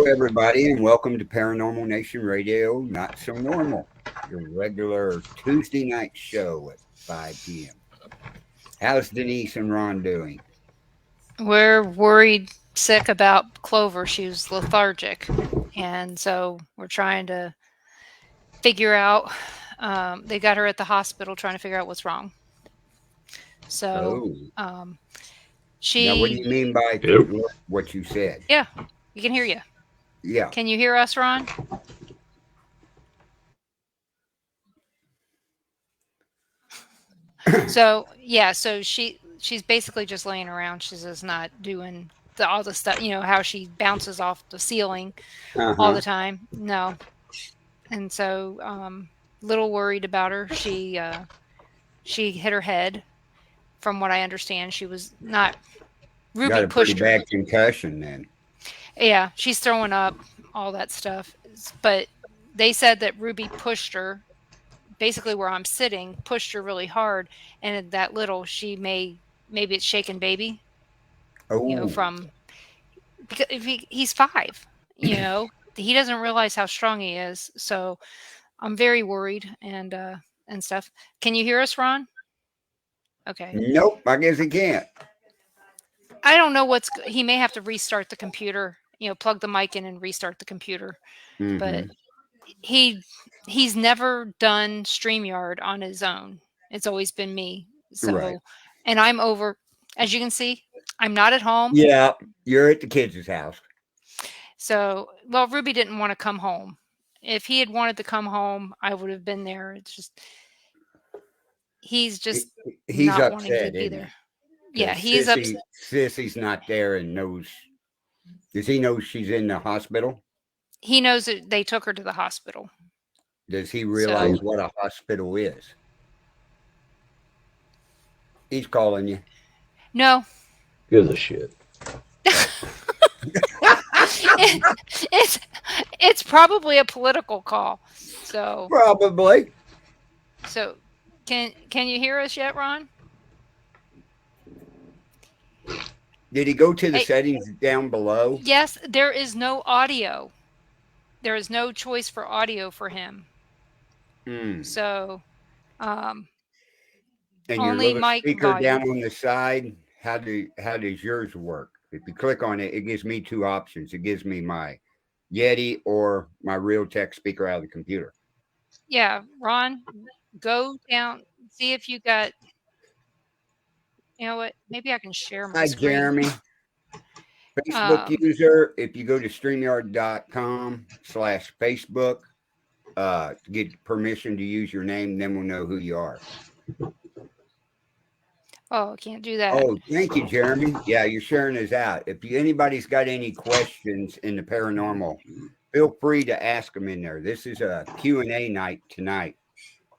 everybody, and welcome to Paranormal Nation Radio, Not So Normal, your regular Tuesday night show at 5 p.m. How's Denise and Ron doing? We're worried sick about Clover. She was lethargic. And so we're trying to figure out. They got her at the hospital trying to figure out what's wrong. So Oh, um, now what do you she, mean by Yep. what you said? yeah, we can hear you. Yeah. Can you hear us, Ron? So yeah, so she's basically just laying around. She's just not doing all the stuff. You know how she bounces off the ceiling all Uh-huh. the time. No, and so little worried about her. She hit her head. From what I understand, she was not. Got Ruby a pretty pushed her. bad concussion then. Yeah, she's throwing up, all that stuff. But they said that Ruby pushed her, basically where I'm sitting, pushed her really hard, and at that little, maybe it's shaken baby, Oh, from because if he's 5, he doesn't realize how strong he is. So I'm very worried and stuff. Can you hear us, Ron? Okay. nope, I guess he can't. I don't know he may have to restart the computer, plug the mic in and restart the computer. But Mm-hmm. he he's never done StreamYard on his own. It's always been me. Right. So, and I'm over, as you can see, I'm not at home. Yeah, you're at the kids' house. So, well, Ruby didn't want to come home. If he had wanted to come home, I would have been there. It's just he's He- just He's not wanting to upset, be isn't there. he? Yeah, Because he's upset. Sissy's not there and knows. Does he know she's in the hospital? He knows that they took her to the hospital. Does he So, realize what a hospital is? He's calling you. no. Gives a shit. it, it's it's probably a political call. So Probably. so can you hear us yet, Ron? Did he go to the Hey, settings down below? yes, there is no audio. There is no choice for audio for him. Hmm. So um And your only little mic speaker down volume. on the side, how does yours work? If you click on it, it gives me two options. It gives me my Yeti or my Realtek speaker out of the computer. Yeah, Ron, go down, see if you got, you know what? Maybe I can share my Hi, screen. Jeremy. Facebook Um user, if you go to streamyard.com/Facebook, to get permission to use your name, then we'll know who you are. oh, I can't do that. Oh, thank you, Jeremy. Yeah, you're sharing us out. If anybody's got any questions in the paranormal, feel free to ask them in there. This is a Q&A night tonight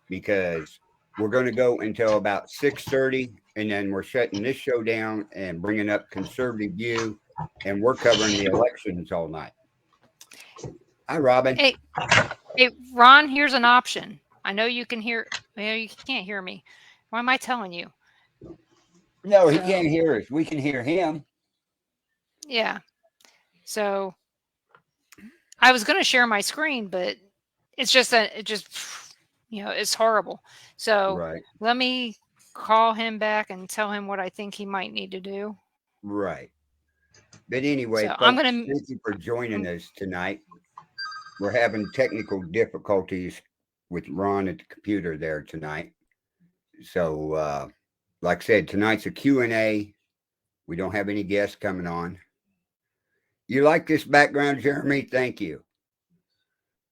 because we're going to go until about 6:30, and then we're shutting this show down and bringing up Conservative View, and we're covering the elections all night. Hi, Robin. Hey, hey, Ron, here's an option. I know you can hear, well, you can't hear me. Why am I telling you? No, he So, can't hear us. We can hear him. yeah. So I was going to share my screen, but it's just that it just, it's horrible. So Right, let me call him back and tell him what I think he might need to do. right. But anyway, So I'm folks, going thank you for to, joining us tonight. We're having technical difficulties with Ron at the computer there tonight. So, like I said, tonight's a Q&A. We don't have any guests coming on. You like this background, Jeremy? Thank you.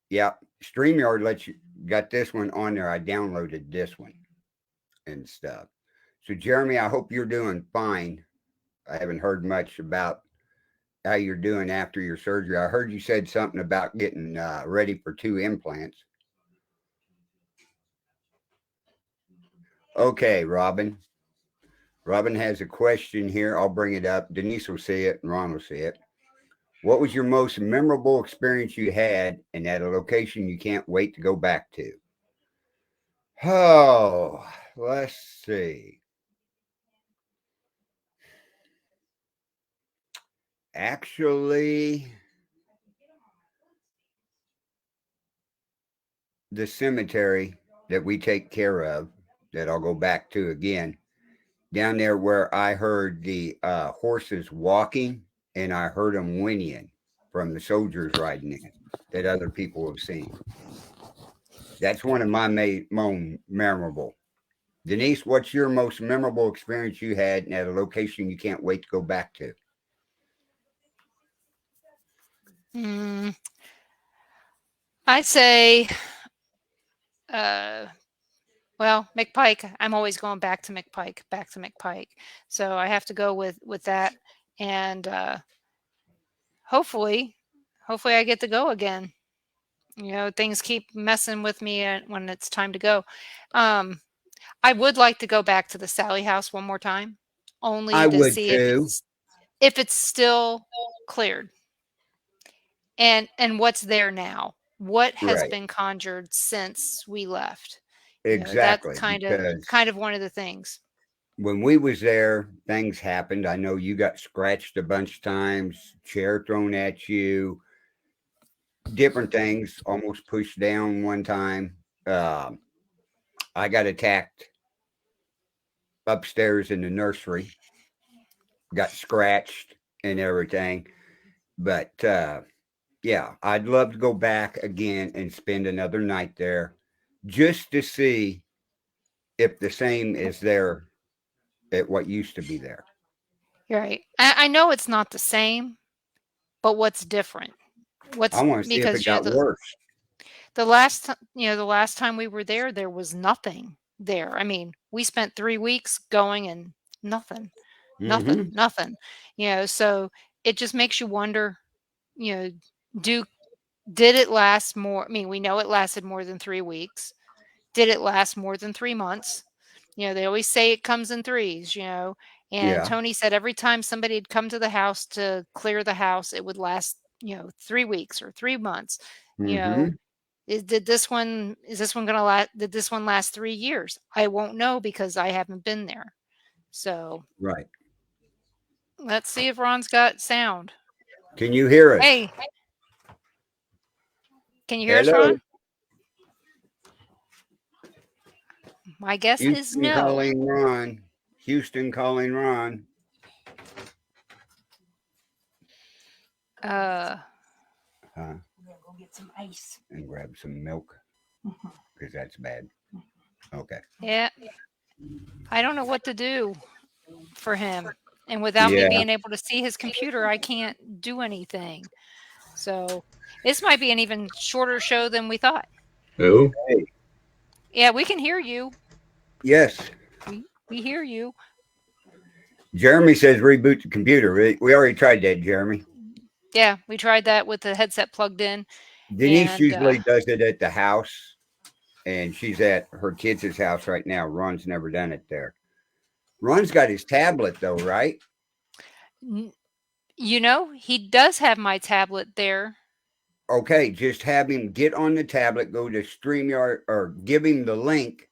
Yeah, StreamYard lets you got this one on there. I downloaded this one and stuff. So, Jeremy, I hope you're doing fine. I haven't heard much about how you're doing after your surgery. I heard you said something about getting ready for 2 implants. Okay, Robin. Robin has a question here. I'll bring it up. Denise will see it and Ron will see it. What was your most memorable experience you had and at a location you can't wait to go back to? Oh, let's see. Actually, the cemetery that we take care of, that I'll go back to again, down there where I heard the horses walking and I heard them whinnying from the soldiers riding in that other people have seen. That's one of my most memorable. Denise, what's your most memorable experience you had at a location you can't wait to go back to? Mm, I'd say, uh, well, McPike. I'm always going back to McPike, back to McPike. So I have to go with that, and hopefully, hopefully I get to go again. Things keep messing with me when it's time to go. Um, I would like to go back to the Sally House one more time, I only to would see too. if it's still cleared and what's there now. What has Right. been conjured since we left? That's Exactly. kind of one of the things. When we was there, things happened. I know you got scratched a bunch of times, chair thrown at you, different things, almost pushed down one time. Um, I got attacked upstairs in the nursery, got scratched and everything. But yeah, I'd love to go back again and spend another night there just to see if the same is there at what used to be there. You're right. I know it's not the same, but what's different? I What's want to see if it because got worse. the last time we were there was nothing there. I mean, we spent 3 weeks going and nothing, nothing, Hmm. nothing. So it just makes you wonder. You know, do did it last more? I mean, we know it lasted more than 3 weeks. Did it last more than 3 months? They always say it comes in threes. And Yeah. Tony said every time somebody had come to the house to clear the house, it would last 3 weeks or 3 months. You know, Hmm. is this one gonna last? Did this one last 3 years? I won't know because I haven't been there. So Right. let's see if Ron's got sound. Can you hear us? Hey, can you hear us, Hello. Ron? My guess is Houston no. calling Ron. Houston calling Ron. Uh, Huh? We'll go get some ice. And grab some milk because that's bad. Okay. yeah, I don't know what to do for him. And without me Yeah. being able to see his computer, I can't do anything. So this might be an even shorter show than we thought. Who? Hey. Yeah, we can hear you. Yes. We hear you. Jeremy says reboot the computer. We already tried that, Jeremy. Yeah, we tried that with the headset plugged in, Denise and usually does it at the house, and she's at her kids' house right now. Ron's never done it there. Ron's got his tablet though, right? n- he does have my tablet there, Okay, just have him get on the tablet, go to StreamYard, or give him the link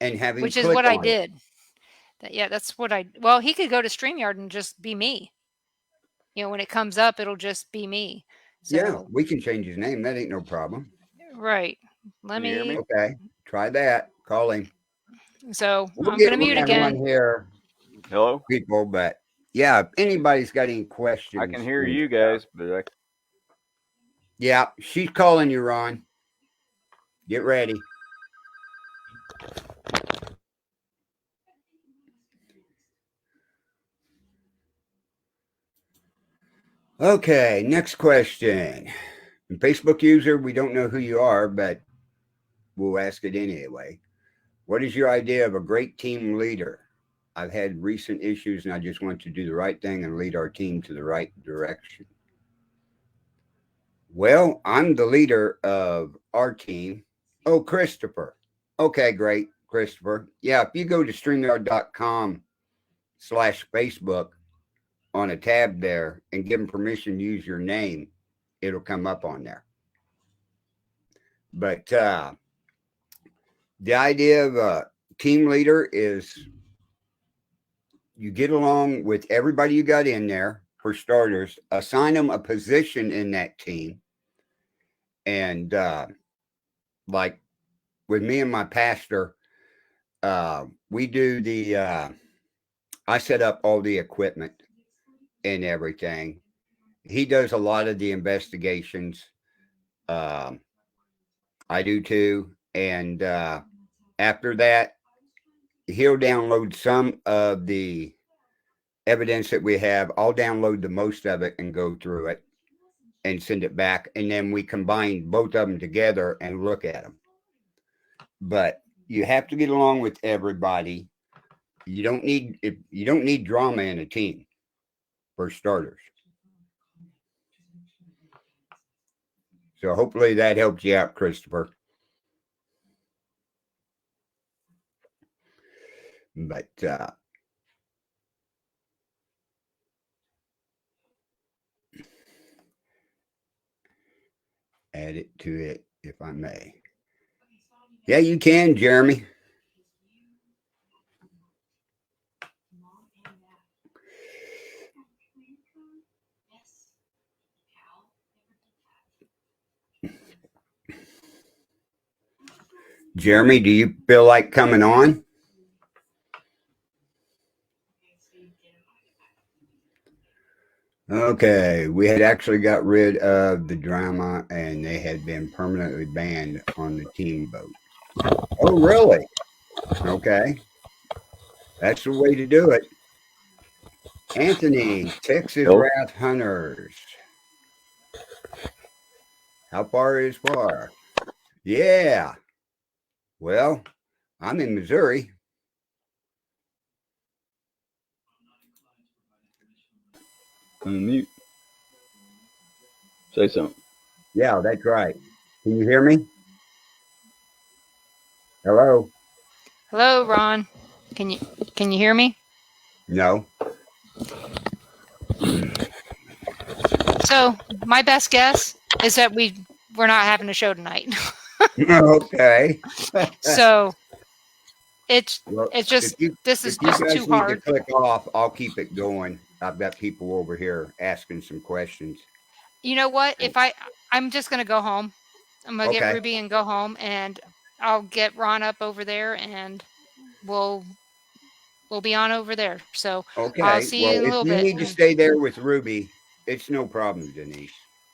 and have him which is click what I on it. did. Yeah, that's what I. Well, he could go to StreamYard and just be me. When it comes up, it'll just be me. Yeah, So we can change his name. That ain't no problem. right. Let Can you hear me. me? Okay, try that. Call him. So We'll I'm get gonna mute Ron again. on here, Hello? people. But yeah, if anybody's got any I questions, can hear and you stuff, guys, but yeah, she's calling you, Ron. Get ready. Okay, next question. Facebook user, we don't know who you are, but we'll ask it anyway. What is your idea of a great team leader? I've had recent issues and I just want to do the right thing and lead our team to the right direction. Well, I'm the leader of our team. Oh, Christopher. Okay, great, Christopher. Yeah, if you go to StreamYard.com/Facebook on a tab there and give them permission to use your name, it'll come up on there. But the idea of a team leader is you get along with everybody you got in there, for starters, assign them a position in that team, and like with me and my pastor, we do I set up all the equipment and everything. He does a lot of the investigations. Um, I do too. And after that, he'll download some of the evidence that we have. I'll download the most of it and go through it and send it back. And then we combine both of them together and look at them. But you have to get along with everybody. You don't need drama in a team for starters. So hopefully that helps you out, Christopher. But add it to it if I may. Yeah, you can, Jeremy. Jeremy, do you feel like coming on? Okay, we had actually got rid of the drama and they had been permanently banned on the team vote. Oh, really? Okay. That's the way to do it. Anthony, Texas Nope. Wrath Hunters. How far is far? Yeah. Well, I'm in Missouri. Unmute. Say something. Yeah, that's right. Can you hear me? Hello? Hello, Ron. Can you hear me? No. So my best guess is that we're not having a show tonight. Okay. So it's Well, just this is if you just too guys need to hard. click off, I'll keep it going. I've got people over here asking some questions. You know what? If I'm just gonna go home. I'm gonna get Okay. Ruby and go home, and I'll get Ron up over there, and we'll be on over there. So I'll Okay. see Well, you in a if little you bit. need to stay there with Ruby, it's no problem, Denise.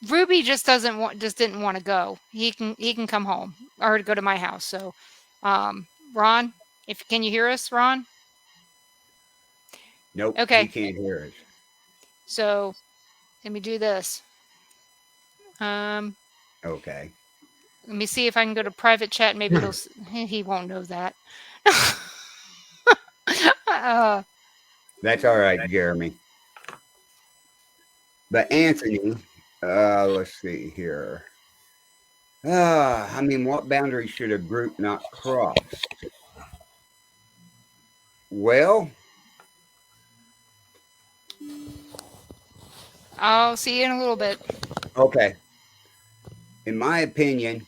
Ruby just didn't want to go. He can come home or go to my house. So, Ron, if can you hear us, Ron? Nope, he Okay, can't hear us. so let me do this. Um, Okay. let me see if I can go to private chat. Maybe he won't know that. uh, That's all right, Jeremy. But Anthony, let's see here. I mean, what boundary should a group not cross? Well, I'll see you in a little bit. okay. In my opinion,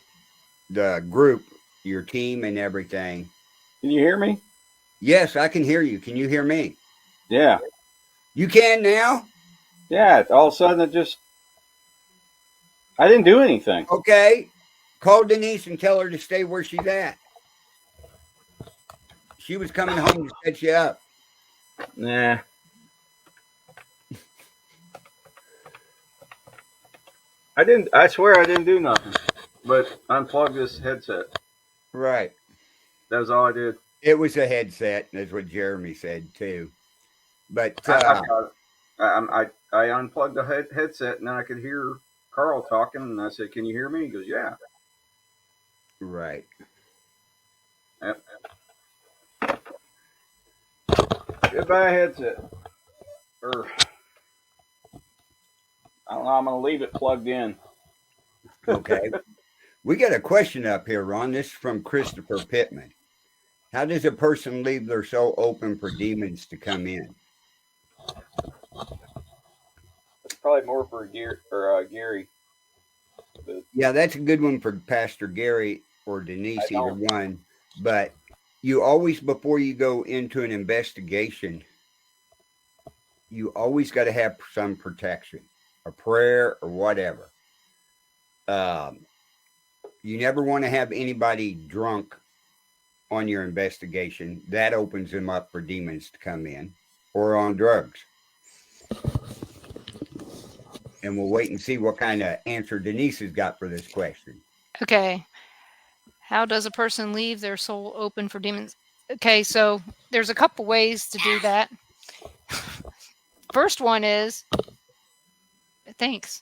the group, your team, and everything. Can you hear me? Yes, I can hear you. Can you hear me? Yeah. You can now? Yeah. All of a sudden, I didn't do anything. Okay. Call Denise and tell her to stay where she's at. She was coming home to set you up. Nah. I didn't. I swear I didn't do nothing. But unplug this headset. Right. That was all I did. It was a headset, that's what Jeremy said too. But I unplugged the headset and then I could hear Carl talking and I said, "Can you hear me?" He goes, "Yeah." right. Yep. Goodbye headset. Or I don't know. I'm gonna leave it plugged in. Okay. We got a question up here, Ron. This is from Christopher Pittman. How does a person leave their soul open for demons to come in? Probably more for Gary. But Yeah, that's a good one for Pastor Gary or Denise, either one. But you always, before you go into an investigation, you always got to have some protection, a prayer or whatever. Um, You never want to have anybody drunk on your investigation. That opens them up for demons to come in, or on drugs. And we'll wait and see what kind of answer Denise has got for this question. Okay. How does a person leave their soul open for demons? Okay, so there's a couple ways to do that. First one is, thanks.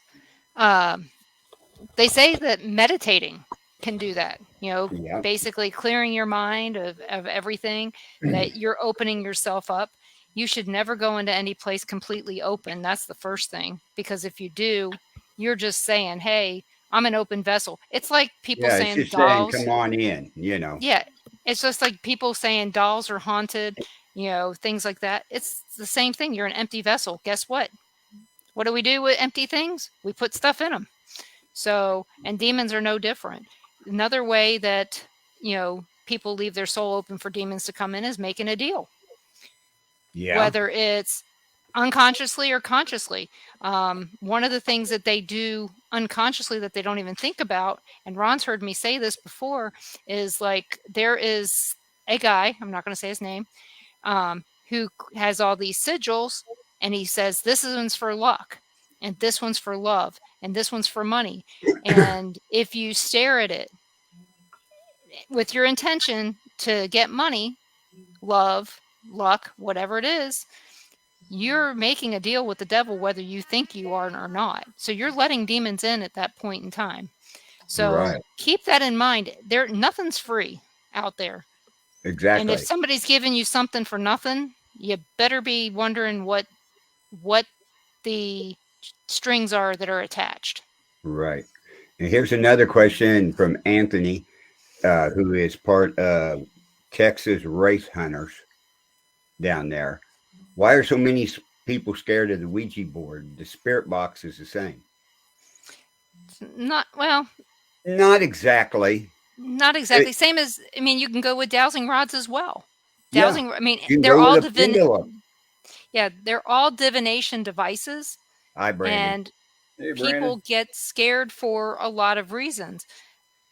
They say that meditating can do that. Yeah. Basically clearing your mind of everything, that you're opening yourself up. You should never go into any place completely open. That's the first thing, because if you do, you're just saying, hey, I'm an open vessel. It's like people Yeah, it's saying just saying, dolls. come on in, Yeah, it's just like people saying dolls are haunted, things like that. It's the same thing. You're an empty vessel. Guess what? What do we do with empty things? We put stuff in them. So, and demons are no different. Another way that, people leave their soul open for demons to come in is making a deal, Yeah. whether it's unconsciously or consciously. One of the things that they do unconsciously that they don't even think about, and Ron's heard me say this before, is like there is a guy, I'm not going to say his name, who has all these sigils, and he says, this one's for luck, and this one's for love, and this one's for money. And if you stare at it with your intention to get money, love, luck, whatever it is, you're making a deal with the devil whether you think you are or not. So you're letting demons in at that point in time. So Right. keep that in mind. Nothing's free out there. And if Exactly. somebody's giving you something for nothing, you better be wondering what the strings are that are attached. Right. And here's another question from Anthony, who is part of Texas Race Hunters down there. Why are so many people scared of the Ouija board? The spirit box is the same. Not well. Not exactly. Not exactly. Same as, you can go with dowsing rods as well. Yeah. Dowsing, You can they're go all with a pendulum. yeah, they're all divination devices, Hi, Brandon. and Hey, people Brandon. get scared for a lot of reasons.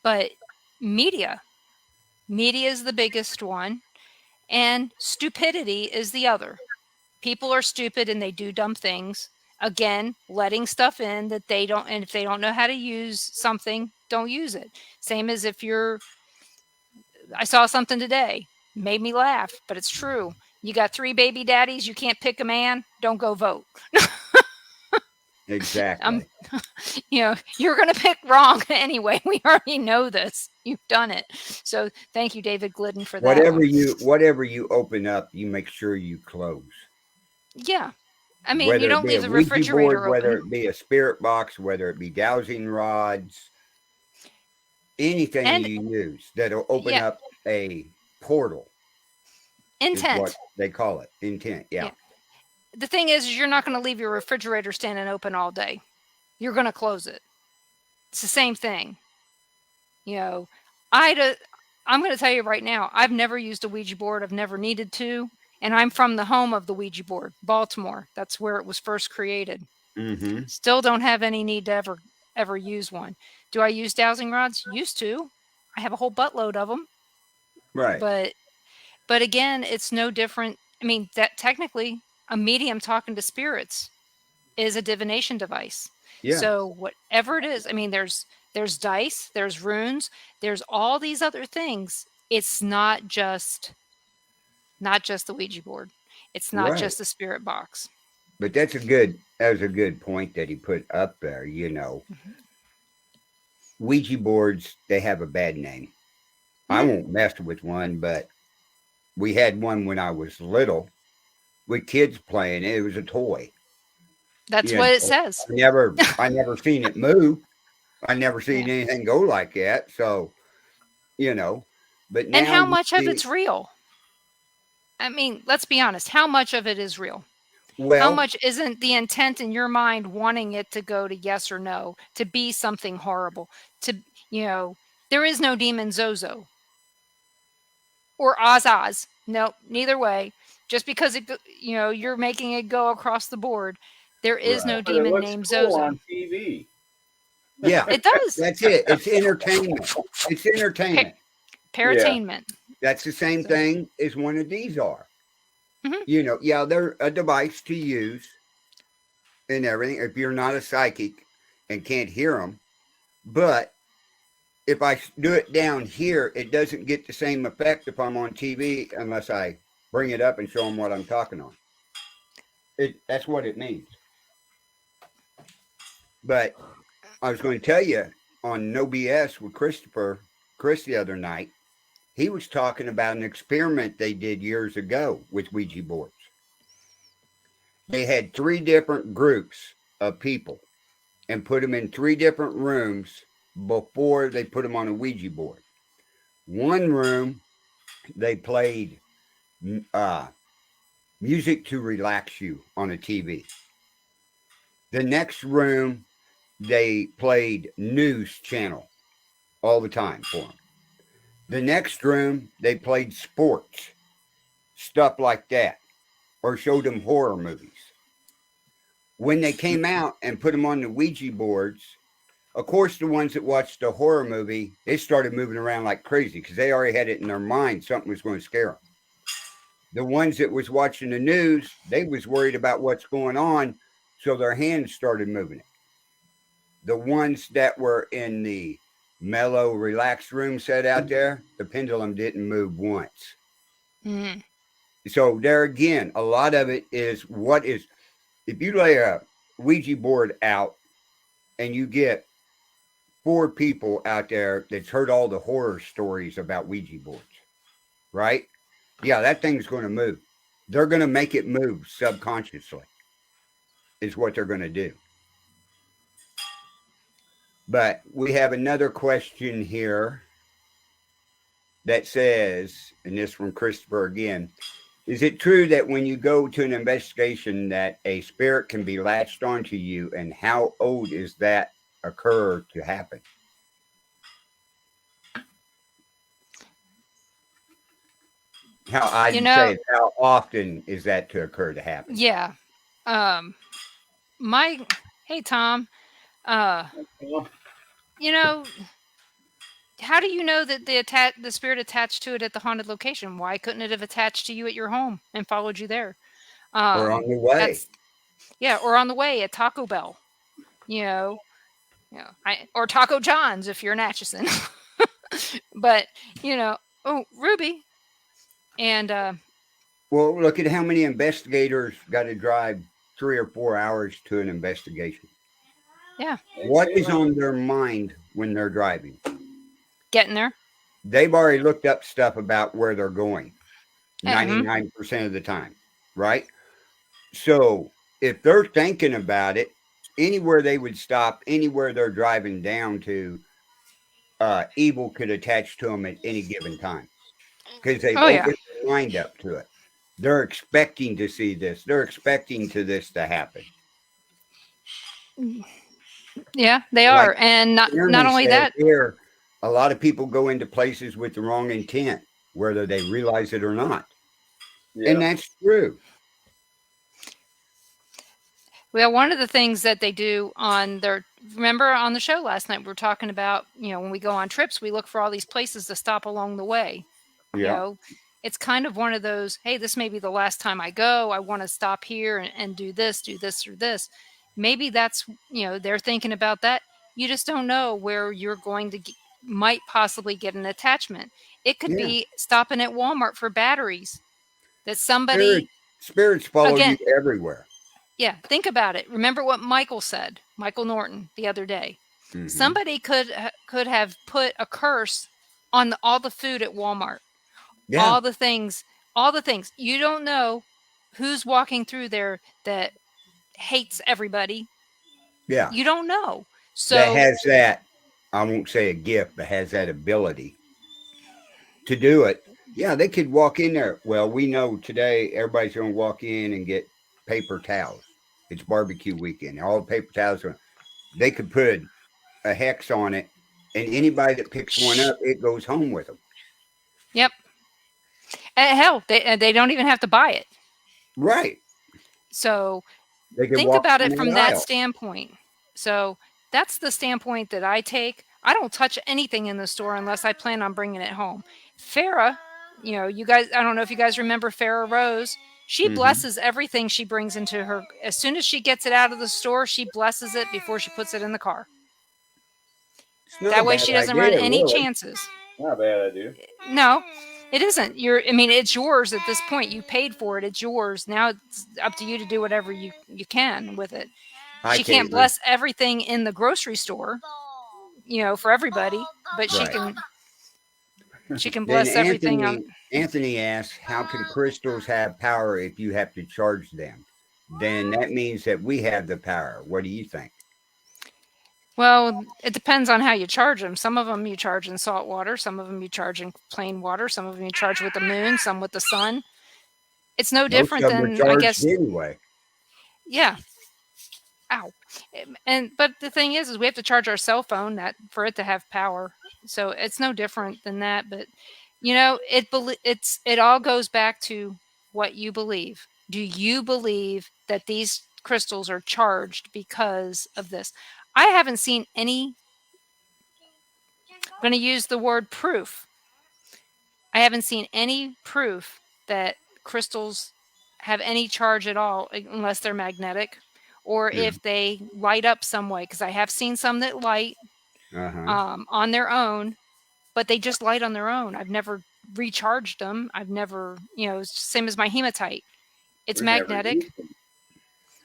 But media is the biggest one, and stupidity is the other. People are stupid and they do dumb things. Again, letting stuff in that they don't, and if they don't know how to use something, don't use it. Same as if I saw something today, made me laugh, but it's true. You got 3 baby daddies, you can't pick a man, don't go vote. Exactly. You're going to pick wrong anyway. We already know this. You've done it. So thank you, David Glidden, for that. Whatever you open up, you make sure you close. Yeah. Whether you don't it be leave a the Ouija refrigerator board, whether open. it be a spirit box, whether it be dowsing rods, anything And you use that'll open yeah, up a portal is what intent. they call it. Intent. Yeah. Yeah. The thing is you're not going to leave your refrigerator standing open all day. You're going to close it. It's the same thing. I'm going to tell you right now, I've never used a Ouija board. I've never needed to. And I'm from the home of the Ouija board, Baltimore. That's where it was first created. Mm-hmm. Still don't have any need to ever use one. Do I use dowsing rods? Used to. I have a whole buttload of them. Right. But again, it's no different. That technically a medium talking to spirits is a divination device. Yeah. So whatever it is, there's dice, there's runes, there's all these other things. It's not just the Ouija board. It's not Right. just the spirit box. But that was a good point that he put up there. Mm-hmm. Ouija boards, they have a bad name. Mm-hmm. I won't mess with one, but we had one when I was little with kids playing. It was a toy. That's what it says. I never seen it move. I never seen anything go like that. So, but now and how much of it's real? Let's be honest. How much of it is real? How much isn't the intent in your mind wanting it to go to yes or no, to be something horrible? There is no demon Zozo or Oz. No, neither way. Just because you're making it go across the board, there is no But it demon looks named cool Zozo. on TV. Yeah, It does. that's it. It's entertainment. It's entertainment. Paratainment. That's the same thing as one of these are. Mhm. You know, yeah, they're a device to use and everything if you're not a psychic and can't hear them. But if I do it down here, it doesn't get the same effect if I'm on TV unless I bring it up and show them what I'm talking on. That's what it means. But I was going to tell you on No BS with Chris the other night, he was talking about an experiment they did years ago with Ouija boards. They had 3 different groups of people and put them in 3 different rooms before they put them on a Ouija board. One room, they played uh, music to relax you on a TV. The next room, they played news channel all the time for them. The next room, they played sports, stuff like that, or showed them horror movies. When they came out and put them on the Ouija boards, of course, the ones that watched the horror movie, they started moving around like crazy because they already had it in their mind something was going to scare them. The ones that was watching the news, they was worried about what's going on, so their hands started moving it. The ones that were in the mellow, relaxed room set out there, the pendulum didn't move once. Mhm. So there again, a lot of it is if you lay a Ouija board out and you get 4 people out there that's heard all the horror stories about Ouija boards, right? Yeah, that thing's going to move. They're going to make it move subconsciously, is what they're going to do. But we have another question here that says, and this from Christopher again, is it true that when you go to an investigation that a spirit can be latched onto you, and how old is that occur to happen? How You I'd say know, it, how often is that to occur to happen? yeah. Um, my hey Tom. Uh, Well, you know, how do you know that the spirit attached to it at the haunted location? Why couldn't it have attached to you at your home and followed you there? Or on the way? That's yeah, or on the way at Taco Bell. You know, or Taco John's if you're in Atchison. But oh Ruby and Well, look at how many investigators got to drive 3 or 4 hours to an investigation. yeah, What is on their mind when they're driving? getting there. They've already looked up stuff about where they're going Mhm. 99% of the time, right? So if they're thinking about it, anywhere they would stop, anywhere they're driving down to, evil could attach to them at any given time because they've Oh yeah, opened their mind up to it. They're expecting to see this. They're expecting to this to happen. yeah, they Like are, and not Jeremy only said that. here, a lot of people go into places with the wrong intent, whether they realize it or not. And yeah. that's true. Well, one of the things that they do on their remember on the show last night we were talking about, when we go on trips, we look for all these places to stop along the way. You Yeah. know, it's kind of one of those, hey, this may be the last time I go. I want to stop here and do this, or this. Maybe that's, they're thinking about that. You just don't know where you're going to might possibly get an attachment. It could Yeah. be stopping at Walmart for batteries that Spirit, somebody, spirits follow you again, everywhere. yeah, think about it. Remember what Michael said, Michael Norton, the other day. Hmm. Somebody could have put a curse on all the food at Walmart, Yeah. all the things, all the things. You don't know who's walking through there that hates everybody. Yeah. You don't know. That So, has that, I won't say a gift, but has that ability to do it. Yeah, they could walk in there. Well, we know today everybody's going to walk in and get paper towels. It's barbecue weekend. All the paper towels are, they could put a hex on it, and anybody that picks one up, it goes home with them. yep. Hell, they don't even have to buy it. Right. So They can think walk about down it from that that aisle. standpoint. So that's the standpoint that I take. I don't touch anything in the store unless I plan on bringing it home. Farah, you guys, I don't know if you guys remember Farah Rose. She Hmm. blesses everything she brings into her. As soon as she gets it out of the store, she blesses it before she puts it in the car. It's not a That way bad she doesn't run idea, any really. chances. Not a bad idea. No, it isn't. I mean, it's yours at this point. You paid for it. It's yours. Now it's up to you to do whatever you can with it. Hi, She can't Caitlin. bless everything in the grocery store, for everybody, but she Right. can Then bless everything on. Anthony asks, how can crystals have power if you have to charge them? Then that means that we have the power. What do you think? Well, it depends on how you charge them. Some of them you charge in salt water, some of them you charge in plain water, some of them you charge with the moon, some with the sun. It's no Most different of them are than, I charged guess, anyway. yeah. Ow. But the thing is we have to charge our cell phone that for it to have power. So it's no different than that. But it all goes back to what you believe. Do you believe that these crystals are charged because of this? I haven't seen any. I'm going to use the word proof. I haven't seen any proof that crystals have any charge at all unless they're magnetic or Yeah. if they light up some way. Because I have seen some that light Uh-huh. on their own, but they just light on their own. I've never recharged them. I've never, it's same as my hematite. It's We've never magnetic. used them.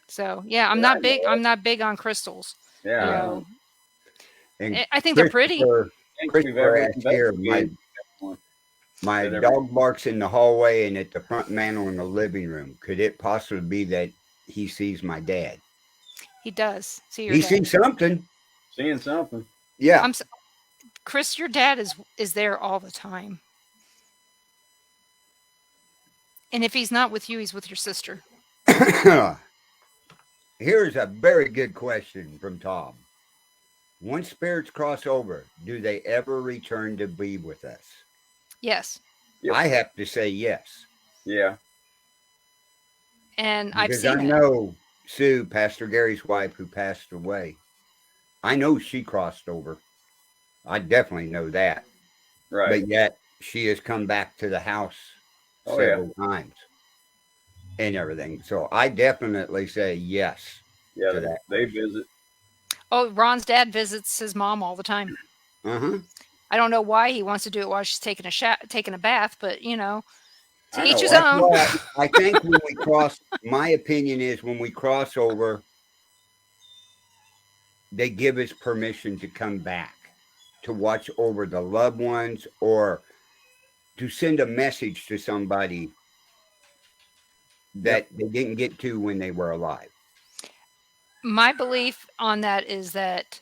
So yeah, I'm Yeah, I not know big. I'm not big on crystals. Yeah, You I Right. know, don't And I think they're pretty. think we've Christopher ever asked here, investigated one my that ever. dog barks in the hallway and at the front mantel in the living room. Could it possibly be that he sees my dad? He does see your He dad. sees something. Seeing something. Yeah. Chris, your dad is there all the time. And if he's not with you, he's with your sister. Here's a very good question from Tom. Once spirits cross over, do they ever return to be with us? Yes. Yep. I have to say yes. Yeah. And I've Because I seen it. know Sue, Pastor Gary's wife, who passed away, I know she crossed over. I definitely know that. Right. But yet she has come back to the house Oh yeah. several times and everything. So I definitely say yes Yeah. to that They question. visit. Oh, Ron's dad visits his mom all the time. Uh-huh. I don't know why he wants to do it while she's taking a bath, but to I each know his why. That's own. why I think when we cross, my opinion is when we cross over, they give us permission to come back to watch over the loved ones or to send a message to somebody Yep. that they didn't get to when they were alive. My belief on that is that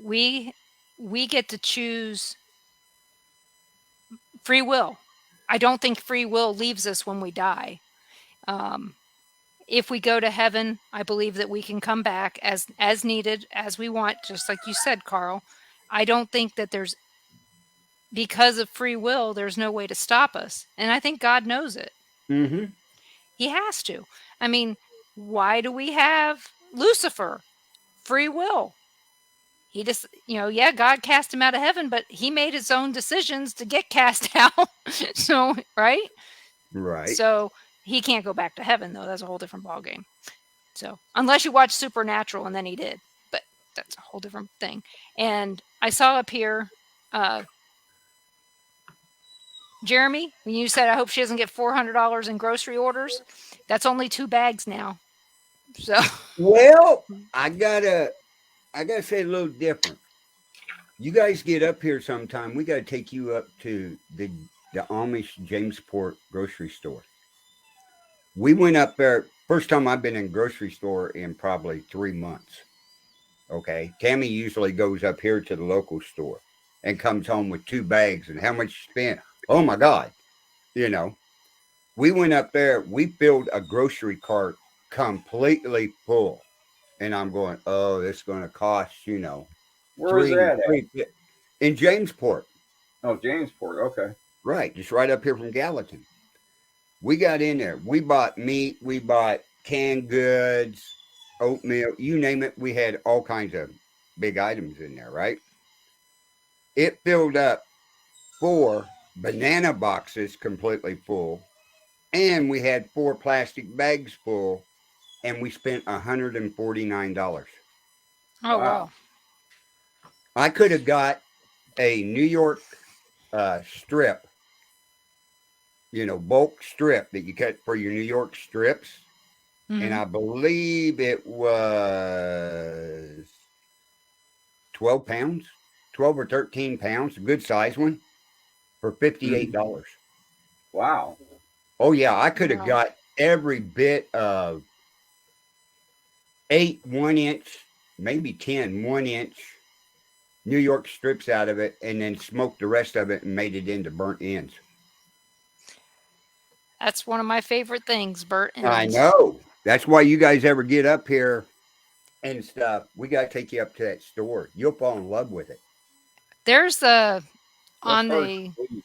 we we get to choose free will. I don't think free will leaves us when we die. Um, if we go to heaven, I believe that we can come back as needed, as we want, just like you said, Carl. I don't think that because of free will, there's no way to stop us, and I think God knows it. Mm-hmm. He has to. I mean, why do we have Lucifer? Free will. He just, yeah, God cast him out of heaven, but he made his own decisions to get cast out. So, right? Right. So he can't go back to heaven, though. That's a whole different ballgame. So, unless you watch Supernatural, and then he did, but that's a whole different thing. And I saw up here, uh, Jeremy, when you said, I hope she doesn't get $400 in grocery orders, that's only 2 bags now. So, Well, I gotta say a little different. You guys get up here sometime. We gotta take you up to the Amish Jamesport grocery store. We went up there first time I've been in a grocery store in probably 3 months. Okay. Tammy usually goes up here to the local store and comes home with 2 bags and how much you spent. Oh my God. You know, we went up there, we filled a grocery cart completely full. And I'm going, oh, it's going to cost, Where was three, that at? three in Jamesport, Oh, Jamesport. Okay. right? Just right up here from Gallatin. We got in there. We bought meat. We bought canned goods, oatmeal, you name it. We had all kinds of big items in there, right? It filled up 4 banana boxes completely full, and we had 4 plastic bags full, and we spent $149. Oh Wow. wow. I could have got a New York strip, bulk strip that you cut for your New York strips. And Hmm. I believe it was 12 pounds, 12 or 13 pounds, a good size one for Mhm. $58. Wow. Oh, yeah. I could have Wow. got every bit of 8 1 inch, maybe 10 1 inch New York strips out of it and then smoked the rest of it and made it into burnt ends. That's one of my favorite things, burnt I ends. know. That's why you guys ever get up here and stuff. We got to take you up to that store. You'll fall in love with it. There's a What's on hearts, the please?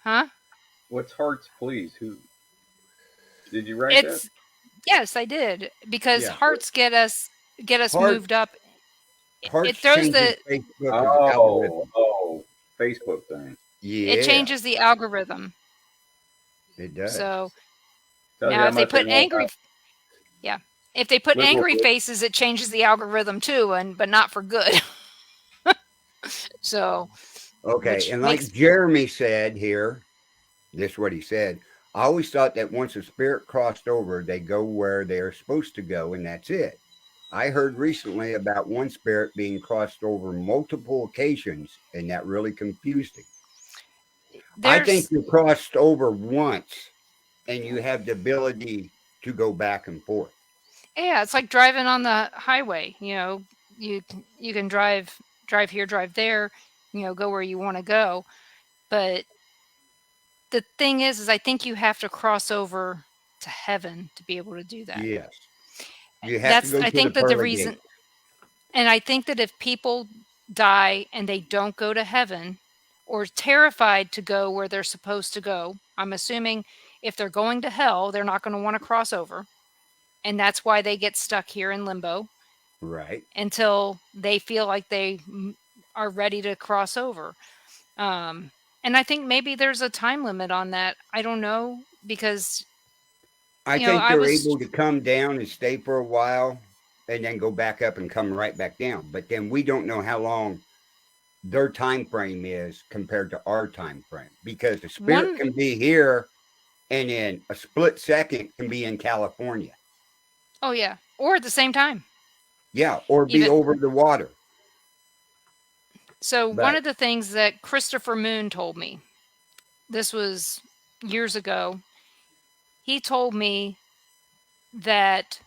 huh? What's hearts, please? Who did you write that? It's yes, I did because Yeah. hearts get us Heart moved up. It Hearts throws changes the Facebook's Oh, algorithm. oh, Facebook thing. it Yeah, changes the algorithm. it does. So Tells you now how if they much they put know about yeah, if they put liberal. angry faces, it changes the algorithm too, and but not for good. So Okay, which and like makes Jeremy said here, this is what he said. I always thought that once a spirit crossed over, they go where they're supposed to go, and that's it. I heard recently about one spirit being crossed over multiple occasions, and that really confused him. I think there's you're crossed over once, and you have the ability to go back and forth. yeah, it's like driving on the highway. You can drive here, drive there, go where you want to go. But the thing is I think you have to cross over to heaven to be able to do that. Yes, you have to That's go I to the think that the pearly gate. reason, and I think that if people die and they don't go to heaven or terrified to go where they're supposed to go, I'm assuming if they're going to hell, they're not going to want to cross over. And that's why they get stuck here in limbo Right. until they feel like they are ready to cross over. Um, and I think maybe there's a time limit on that. I don't know because, I think I they're was able to come down and stay for a while and then go back up and come right back down. But then we don't know how long their time frame is compared to our time frame because the spirit one, can be here and in a split second can be in California. oh yeah, or at the same time, Yeah, or be even. over the water. So, one But of the things that Christopher Moon told me, this was years ago, he told me that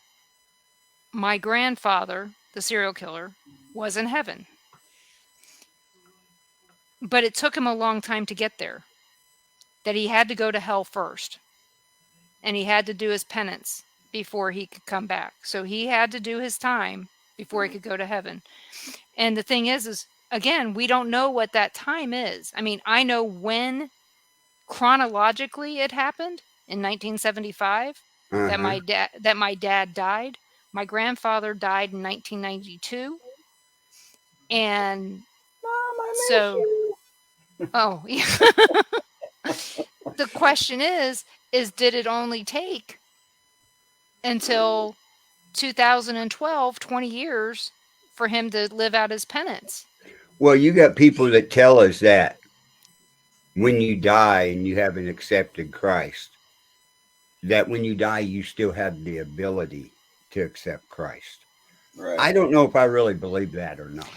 my grandfather, the serial killer, was in heaven, but it took him a long time to get there, that he had to go to hell first, and he had to do his penance before he could come back. So, he had to do his time before he could go to heaven. And the thing is again, we don't know what that time is. I mean, I know when chronologically it happened in 1975 that uh-huh. my dad died. My grandfather died in 1992, and Mom, I miss so you. oh yeah. The question is did it only take until 2012, 20 years for him to live out his penance? Well, you got people that tell us that when you die and you haven't accepted Christ, that when you die, you still have the ability to accept Christ. Right. I don't know if I really believe that or not.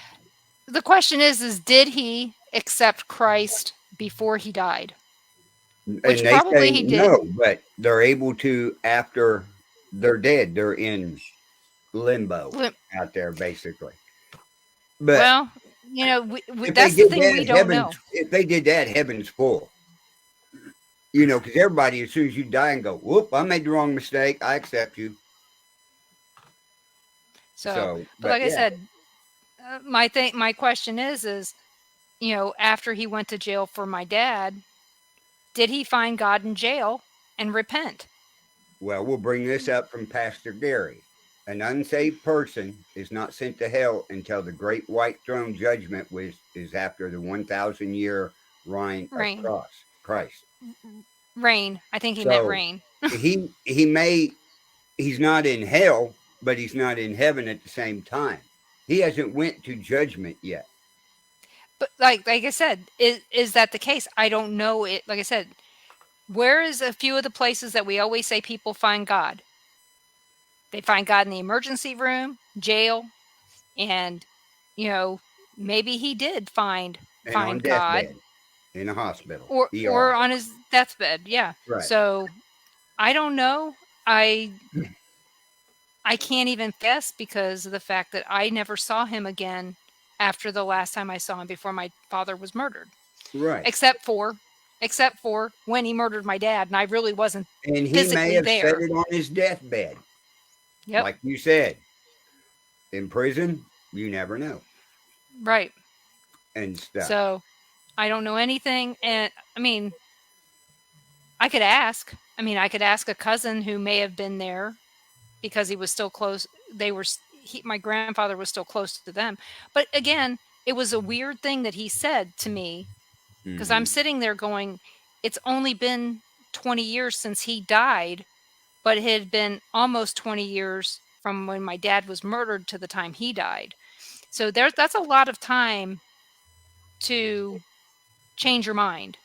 The question is did he accept Christ before he died? And Which they probably say he did. no, but they're able to after they're dead. They're in limbo out there, basically. But Well, if they that's the did thing we that, don't know. heaven's full. Because everybody, as soon as you die and go, whoop, I made the wrong mistake. I accept you. So, So, but but like I yeah, said, my question is, after he went to jail for my dad, did he find God in jail and repent? well, we'll bring this up from Pastor Gary. An unsaved person is not sent to hell until the great white throne judgment is after the 1,000 year reign of Rain. Christ. Rain. I think he meant So rain. he's not in hell, but he's not in heaven at the same time. He hasn't went to judgment yet. But like I said, is that the case? I don't know it. Like I said, where is a few of the places that we always say people find God? They find God in the emergency room, jail, and you know, maybe he did And on find God deathbed in a hospital, or ER. on his deathbed. Yeah. Right. So I don't know. I I can't even guess because of the fact that I never saw him again after the last time I saw him before my father was murdered. Right. Except for when he murdered my dad and I really wasn't And he may physically have said there. it on his deathbed. Yep. Like you said, in prison, you never know Right. and stuff. So I don't know anything. And I mean, I could ask. I mean, I could ask a cousin who may have been there because he was still close. My grandfather was still close to them. But again, it was a weird thing that he said to me because I'm Hmm. sitting there going, it's only been 20 years since he died, but it had been almost 20 years from when my dad was murdered to the time he died. So that's a lot of time to change your mind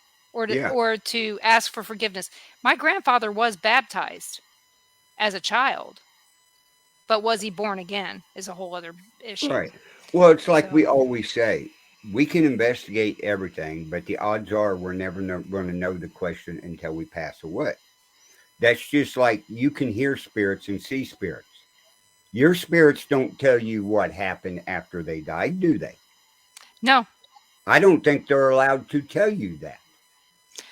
Yeah. or to ask for forgiveness. My grandfather was baptized as a child, but was he born again is a whole other issue. Right. Well, it's like we So, always say, we can investigate everything, but the odds are we're never going to know the question until we pass away. That's just like you can hear spirits and see spirits. Your spirits don't tell you what happened after they died, do they? no, I don't think they're allowed to tell you that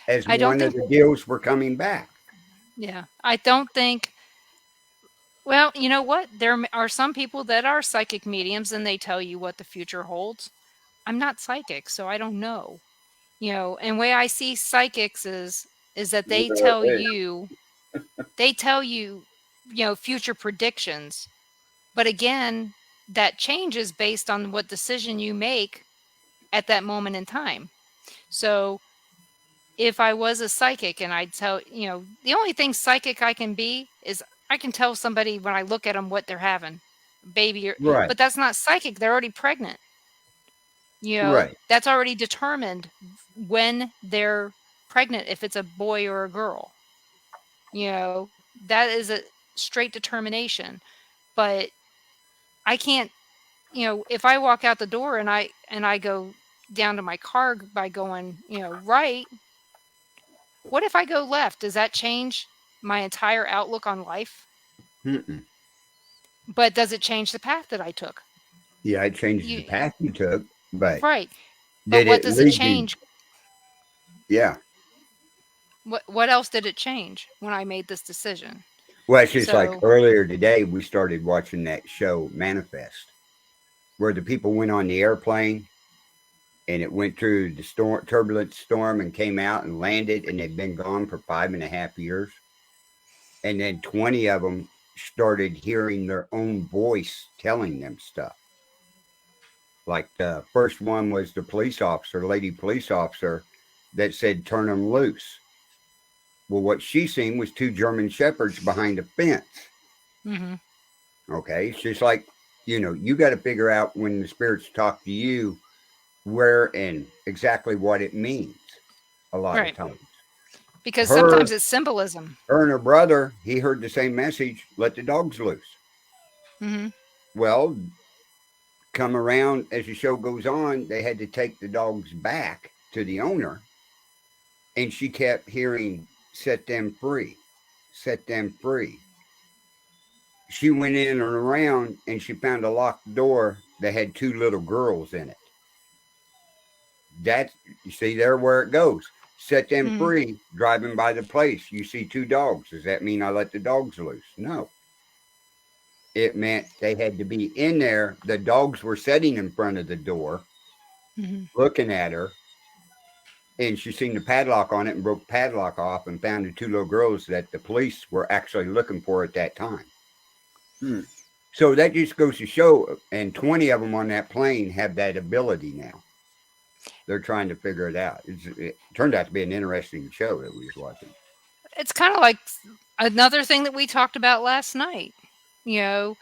as I don't one of think the deals for coming back. yeah, I don't think well, you know what? Are some people that are psychic mediums and they tell you what the future holds. I'm not psychic, so I don't know. And way I see psychics is that Hey, they tell you, future predictions. But again, that changes based on what decision you make at that moment in time. So if I was a psychic and I'd tell, the only thing psychic I can be is I can tell somebody when I look at them what they're having, baby, Right. but that's not psychic. They're already pregnant. Right. That's already determined when they're pregnant, if it's a boy or a girl. That is a straight determination. But I can't, if I walk out the door and I go down to my car by going, right, what if I go left? Does that change my entire outlook on life? Mm-mm. But does it change the path that I took? Yeah, it changes the You path you took, but right. But did what it does it lead you? change? Yeah. What else did it change when I made this decision? Well, it's just like So, earlier today, we started watching that show, Manifest, where the people went on the airplane and it went through the storm, turbulent storm, and came out and landed, and they'd been gone for 5.5 years. And then 20 of them started hearing their own voice telling them stuff. Like the first one was the police officer, lady police officer, that said, turn them loose. Well, what she seen was two German shepherds behind a fence. mhm, Okay. It's just like, you got to figure out when the spirits talk to you where and exactly what it means a lot of right. times. Because Her, sometimes it's symbolism. her and her brother, he heard the same message, let the dogs loose. Mhm. Well, come around as the show goes on, they had to take the dogs back to the owner, and she kept hearing, set them free, set them free. She went in and around and she found a locked door that had two little girls in it. That, you see there where it goes. Set them Mhm. free, driving by the place. You see two dogs. Does that mean I let the dogs loose? No. It meant they had to be in there. The dogs were sitting in front of the door, Mhm. looking at her, and she seen the padlock on it and broke the padlock off and found the two little girls that the police were actually looking for at that time. hmm. So that just goes to show, and 20 of them on that plane have that ability now. They're trying to figure it out. It turned out to be an interesting show that we was watching. It's kind of like another thing that we talked about last night. You know,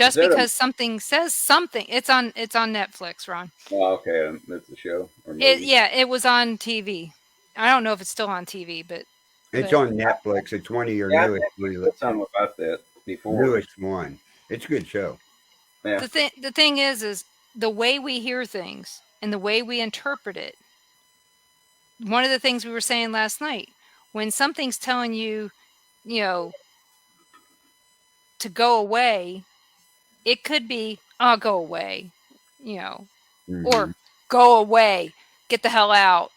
Is just that a? because something says something, it's on Netflix, Ron. Oh, okay, that's a show or It movie. yeah, it was on TV. I don't know if it's still on TV, It's but on Netflix. It's one of your Yeah, I think you newest said something about that before. newest one. It's a good show. Yeah, the thing is the way we hear things and the way we interpret it. One of the things we were saying last night, when something's telling you, you know, to go away, it could be, "Oh, go away," you know, Hmm. or "Go away, get the hell out,"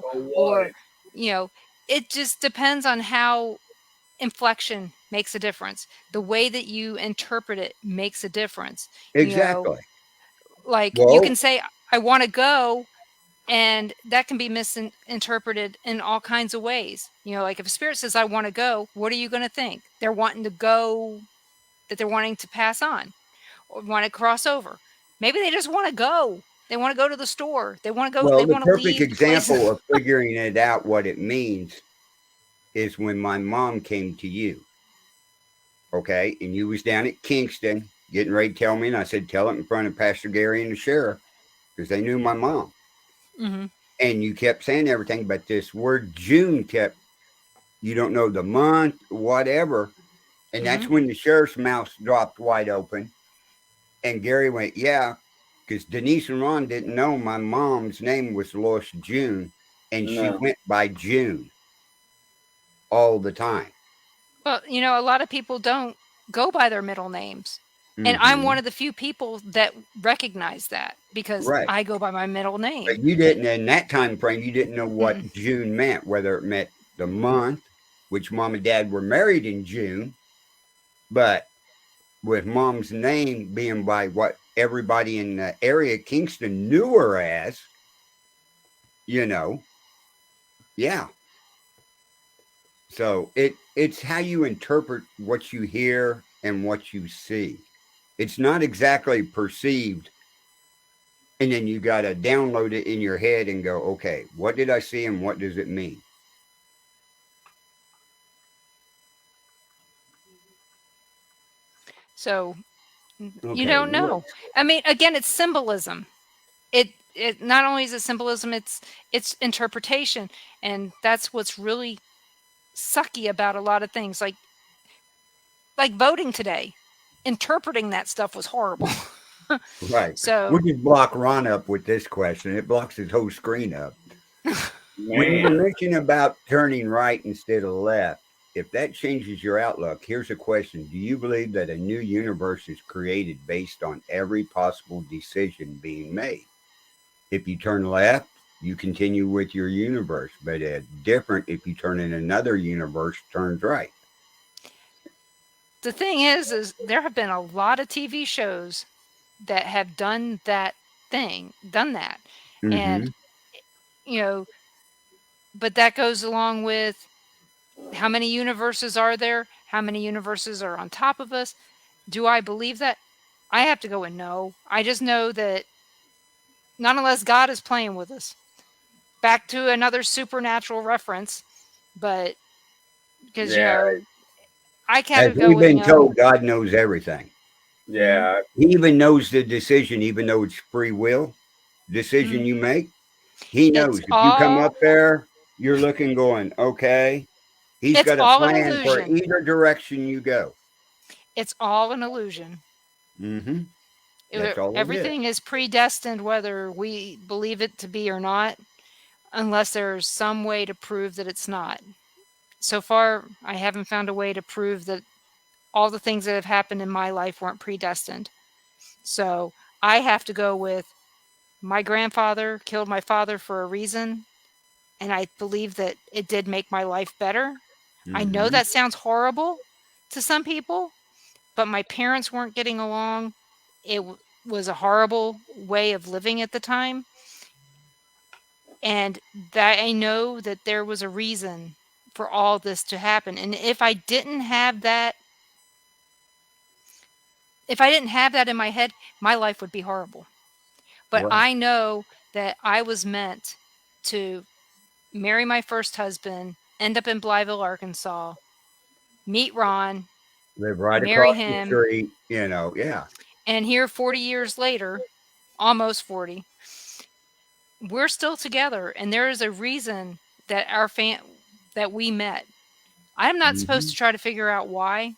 oh, or, why? you know, it just depends on how inflection makes a difference. The way that you interpret it makes a difference. You know, Exactly. like you can Well, say, "I want to go," and that can be misinterpreted in all kinds of ways. Like if a spirit says, "I want to go," what are you going to think? They're wanting to go, that they're wanting to pass on or want to cross over. Maybe they just want to go. They want to go to the store. They want to go. well, They the want to perfect leave the place. example of figuring it out what it means is when my mom came to you, okay, and you was down at Kingston getting ready to tell me, and I said, tell it in front of Pastor Gary and the sheriff because they knew my mom. Hmm. And you kept saying everything, but this word June kept, you don't know the month, whatever. And that's Hmm. when the sheriff's mouth dropped wide open. And Gary went, yeah, because Denise and Ron didn't know my mom's name was Lois June, and she No. went by June all the time. Well, a lot of people don't go by their middle names. And I'm one Hmm. of the few people that recognize that because Right. I go by my middle But name. you didn't, in that time frame, you didn't know Mm-mm. what June meant, whether it meant the month, which mom and dad were married in June, but with mom's name being by what everybody in the area, Kingston, knew her as, you know, yeah. So it's how you interpret what you hear and what you see. It's not exactly perceived, and then you got to download it in your head and go, okay, what did I see and what does it mean? So you Okay, don't know. I mean, again, it's symbolism. It not only is it symbolism, it's interpretation, and that's what's really sucky about a lot of things. Like voting today, interpreting that stuff was horrible. right. We'll So just block Ron up with this question. It blocks his whole screen up. When you were Man. mentioning about turning right instead of left, if that changes your outlook, here's a question. Do you believe that a new universe is created based on every possible decision being made? If you turn left, you continue with your universe, but different if you turn in another universe turns right. the thing is there have been a lot of TV shows that have done that, and Mm-hmm. you know, but that goes along with how many universes are there? How many universes are on top of us? Do I believe that? I have to go with no. I just know that not unless God is playing with us. Back to another supernatural reference, but because Yeah. I gotta As go we've with been no. told, God knows everything. Hmm. Yeah. He even knows the decision, even though it's free will decision Hmm. you make. He It's knows if you come all up there, you're looking, going, okay. He's it's got a all an plan for illusion. either direction you go. It's all an illusion. Mm-hmm. That's all it is. Everything is predestined, whether we believe it to be or not, unless there's some way to prove that it's not. So far, I haven't found a way to prove that all the things that have happened in my life weren't predestined. So I have to go with my grandfather killed my father for a reason, and I believe that it did make my life better. I know Mm-hmm. that sounds horrible to some people, but my parents weren't getting along. Was a horrible way of living at the time, and that I know that there was a reason for all this to happen. And if I didn't have that if I didn't have that in my head, my life would be horrible. But Right. I know that I was meant to marry my first husband, end up in Blytheville, Arkansas, meet Ron, Live right marry across the him, street, yeah. and here 40 years later, almost 40, we're still together, and there is a reason that that we met. I'm not supposed Mhm. to try to figure out why,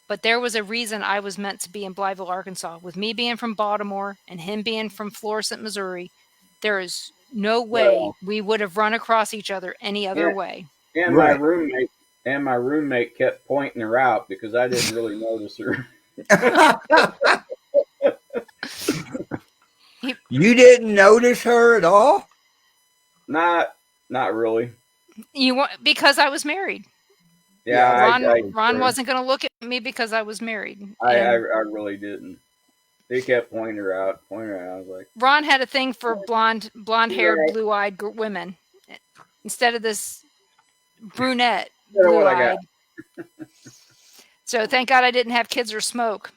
but there was a reason I was meant to be in Blytheville, Arkansas. With me being from Baltimore and him being from Florissant, Missouri, there is no way Well, we would have run across each other any other and, way. and Right. my roommate kept pointing her out because I didn't really notice her. You didn't notice her at all? Not not really. You want because I was married. Yeah, Yeah, I probably Ron true. wasn't going to look at me because I was married, I, I, and I really didn't. He kept pointing her out, pointing her out. I was like, Ron had a thing for blonde she's all haired, right. blue eyed women instead of this brunette, You know blue what I got? eyed. So thank God I didn't have kids or smoke.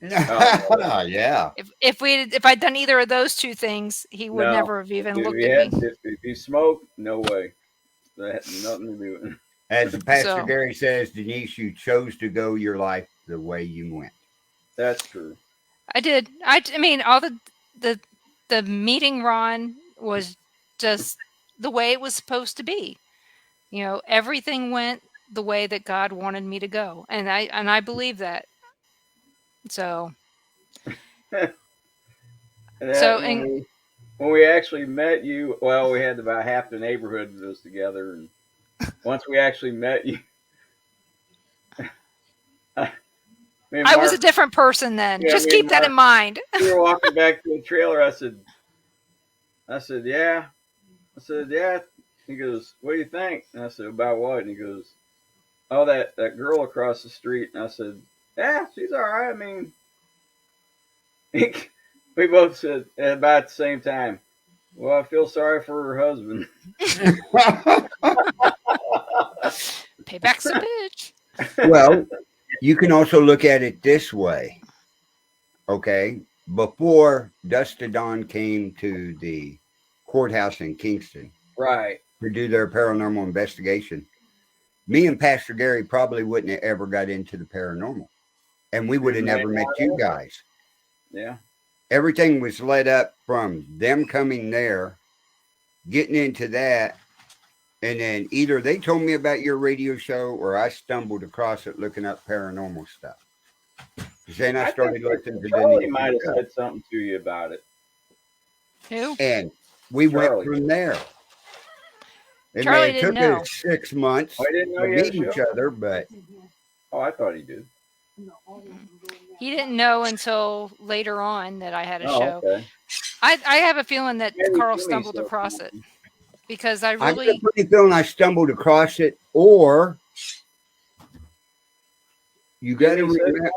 Oh, Yeah. If I'd done either of those two things, he would no. never have If even looked you at me. had, if you smoked, no way. That had nothing to do with it. As Pastor So Gary says, Denise, you chose to go your life the way you went. That's true. I did. I mean, all the the meeting Ron was just the way it was supposed to be. You know, everything went the way that God wanted me to go, and I believe that. So And so that and when we actually met you, well, we had about half the neighborhood of us together, and once we actually met you, me and I was a Mark, different person then. yeah, Just me and keep that in Mark, mind. we were walking back to the trailer. I said, yeah. I said, yeah. He goes, what do you think? And I said, about what? And he goes, oh, that girl across the street. And I said, yeah, she's all right. I mean, we both said at about the same time, well, I feel sorry for her husband. Payback's a bitch. Well, you can also look at it this way. Okay. Before Dust to Dawn came to the courthouse in Kingston Right. to do their paranormal investigation, me and Pastor Gary probably wouldn't have ever got into the paranormal. And we would You have may never met not you have. guys. Yeah. Everything was led up from them coming there, getting into that, and then either they told me about your radio show or I stumbled across it looking up paranormal stuff. Then I I think started listening to Charlie Denise's might have show. said something to you about it. Who? And we went Charlie. from there. It may Charlie have didn't took know. us 6 months Oh, I didn't know to you had a meet each show? other, but Oh, I thought he did. He didn't know until later on that I had a Oh, show. okay. I have a feeling that Maybe Carl Jimmy stumbled said across it something. because I I got a really pretty feeling I stumbled across it. Or you got to Jimmy said remember,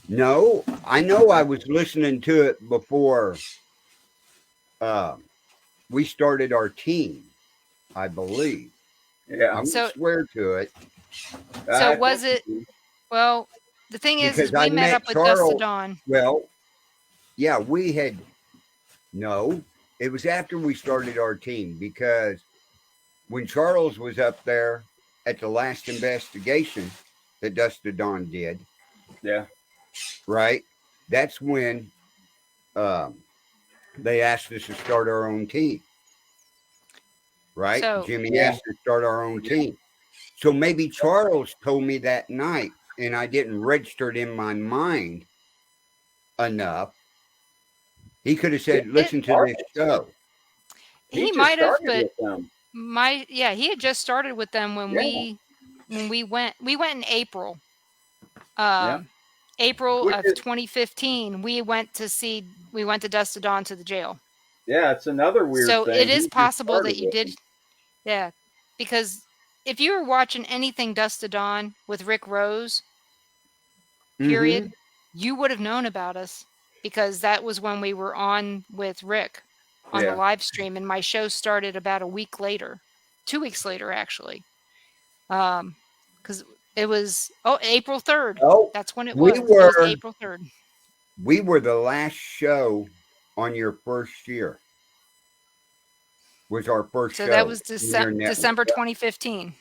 no, I know I was listening to it before uh, we started our team, I believe. I yeah. won't so swear to it so I was think it he did. well the thing is because I we met met up with Dust to Charles. Dawn. Well, yeah, we had no, it was after we started our team because when Charles was up there at the last investigation that Dust to Dawn did, Yeah. right? That's when um, they asked us to start our own team, right? So Jimmy Yeah. asked us to start our own Yeah. team. So maybe Charles told me that night and I didn't register it in my mind enough. He could have He said, it listen to this started. show. He he just might have, started but with them. he had just started with them Yeah. when we went in April. Yeah. April Which of is 2015, we went to Dust to Dawn to the jail. yeah, it's another weird So it thing. is He just possible started that you with did, them. yeah, because if you were watching anything Dust to Dawn with Rick Rose, Mm-hmm. period, you would have known about us because that was when we were on with Rick on the Yeah. live stream, and my show started about a week later, 2 weeks later, actually. Because It was April 3rd. Oh, That's when it we was. It was were April 3rd. we were the last show on your first year. Was our first So that show was in your network. December 2015.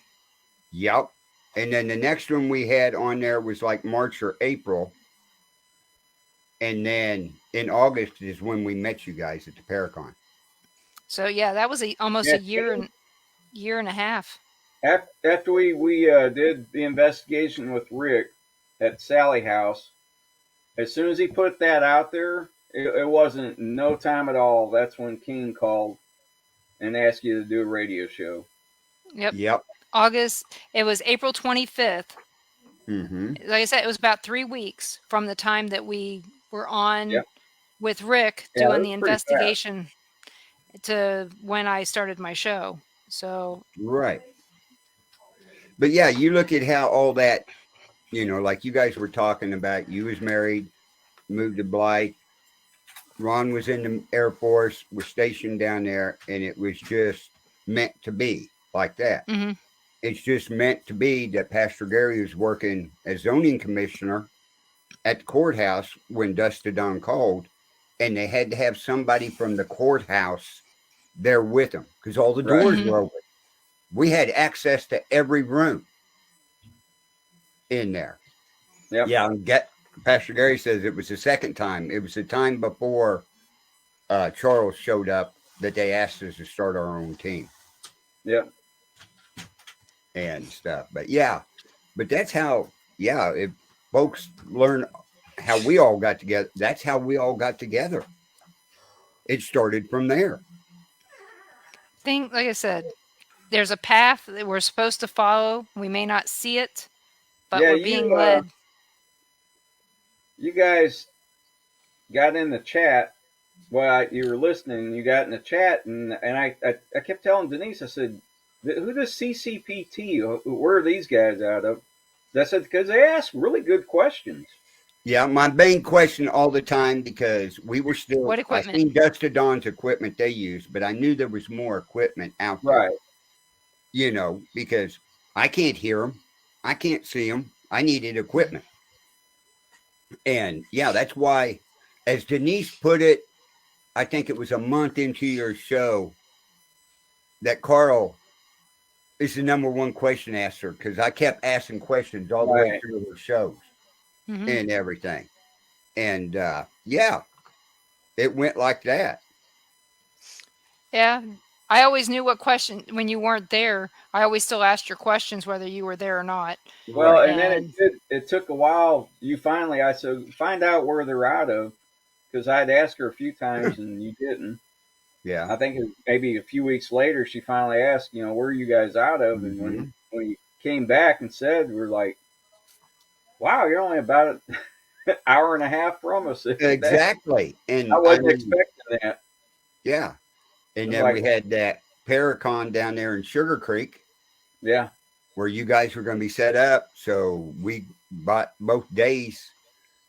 Yep. And then the next one we had on there was like March or April. And then in August is when we met you guys at the Paracon. So yeah, that was almost Yeah, a year and a half. after we did the investigation with Rick at Sally House, as soon as he put that out there, it wasn't no time at all. That's when King called and asked you to do a radio show. Yep. Yep. August. It was April 25th. Mm-hmm. Like I said, it was about 3 weeks from the time that we were on Yep. with Rick Yeah, doing it the was pretty fast. investigation to when I started my show. So Right. But yeah, you look at how all that, like you guys were talking about, you was married, moved to Blythe. Ron was in the Air Force, was stationed down there, and it was just meant to be like that. mhm. It's just meant to be that Pastor Gary was working as zoning commissioner at the courthouse when Dust to Dawn called, and they had to have somebody from the courthouse there with them because all the Right. doors Mhm. were open. We had access to every room in there. Yep. Yeah, Pastor Gary says it was the second time. It was the time before Charles showed up that they asked us to start our own team Yep. and stuff. But yeah, but that's how. Yeah, if folks learn how we all got together, that's how we all got together. It started from there. Like I said, there's a path that we're supposed to follow. We may not see it, but Yeah, we're being led. you guys got in the chat while you were listening. You got in the chat, and I kept telling Denise, I said, "Who does CCPT? Where are these guys out of?" I said because they ask really good questions. Yeah, my main question all the time because we were What I equipment? seen Dust to Dawn's equipment they used, but I knew there was more equipment out there. Right. Because I can't hear them, I can't see them. I needed equipment, and yeah, that's why, as Denise put it, I think it was a month into your show that Carl is the number one question asker because I kept asking questions all the way Right. through her shows Mhm. and everything, and yeah, it went like that. Yeah. I always knew what question when you weren't there. I always still asked your questions whether you were there or not. Well, Right. and then And it took a while. You finally, I said, find out where they're out of, because I'd asked her a few times and you didn't. Yeah. I think it was maybe a few weeks later she finally asked, where are you guys out of? And Mm-hmm. when you came back and said, we're like, wow, you're only about an hour and a half from us. Exactly. I And I wasn't mean, expecting that. yeah. And It's then we like, had that Paracon down there in Sugar Creek yeah, where you guys were going to be set up. So we bought both days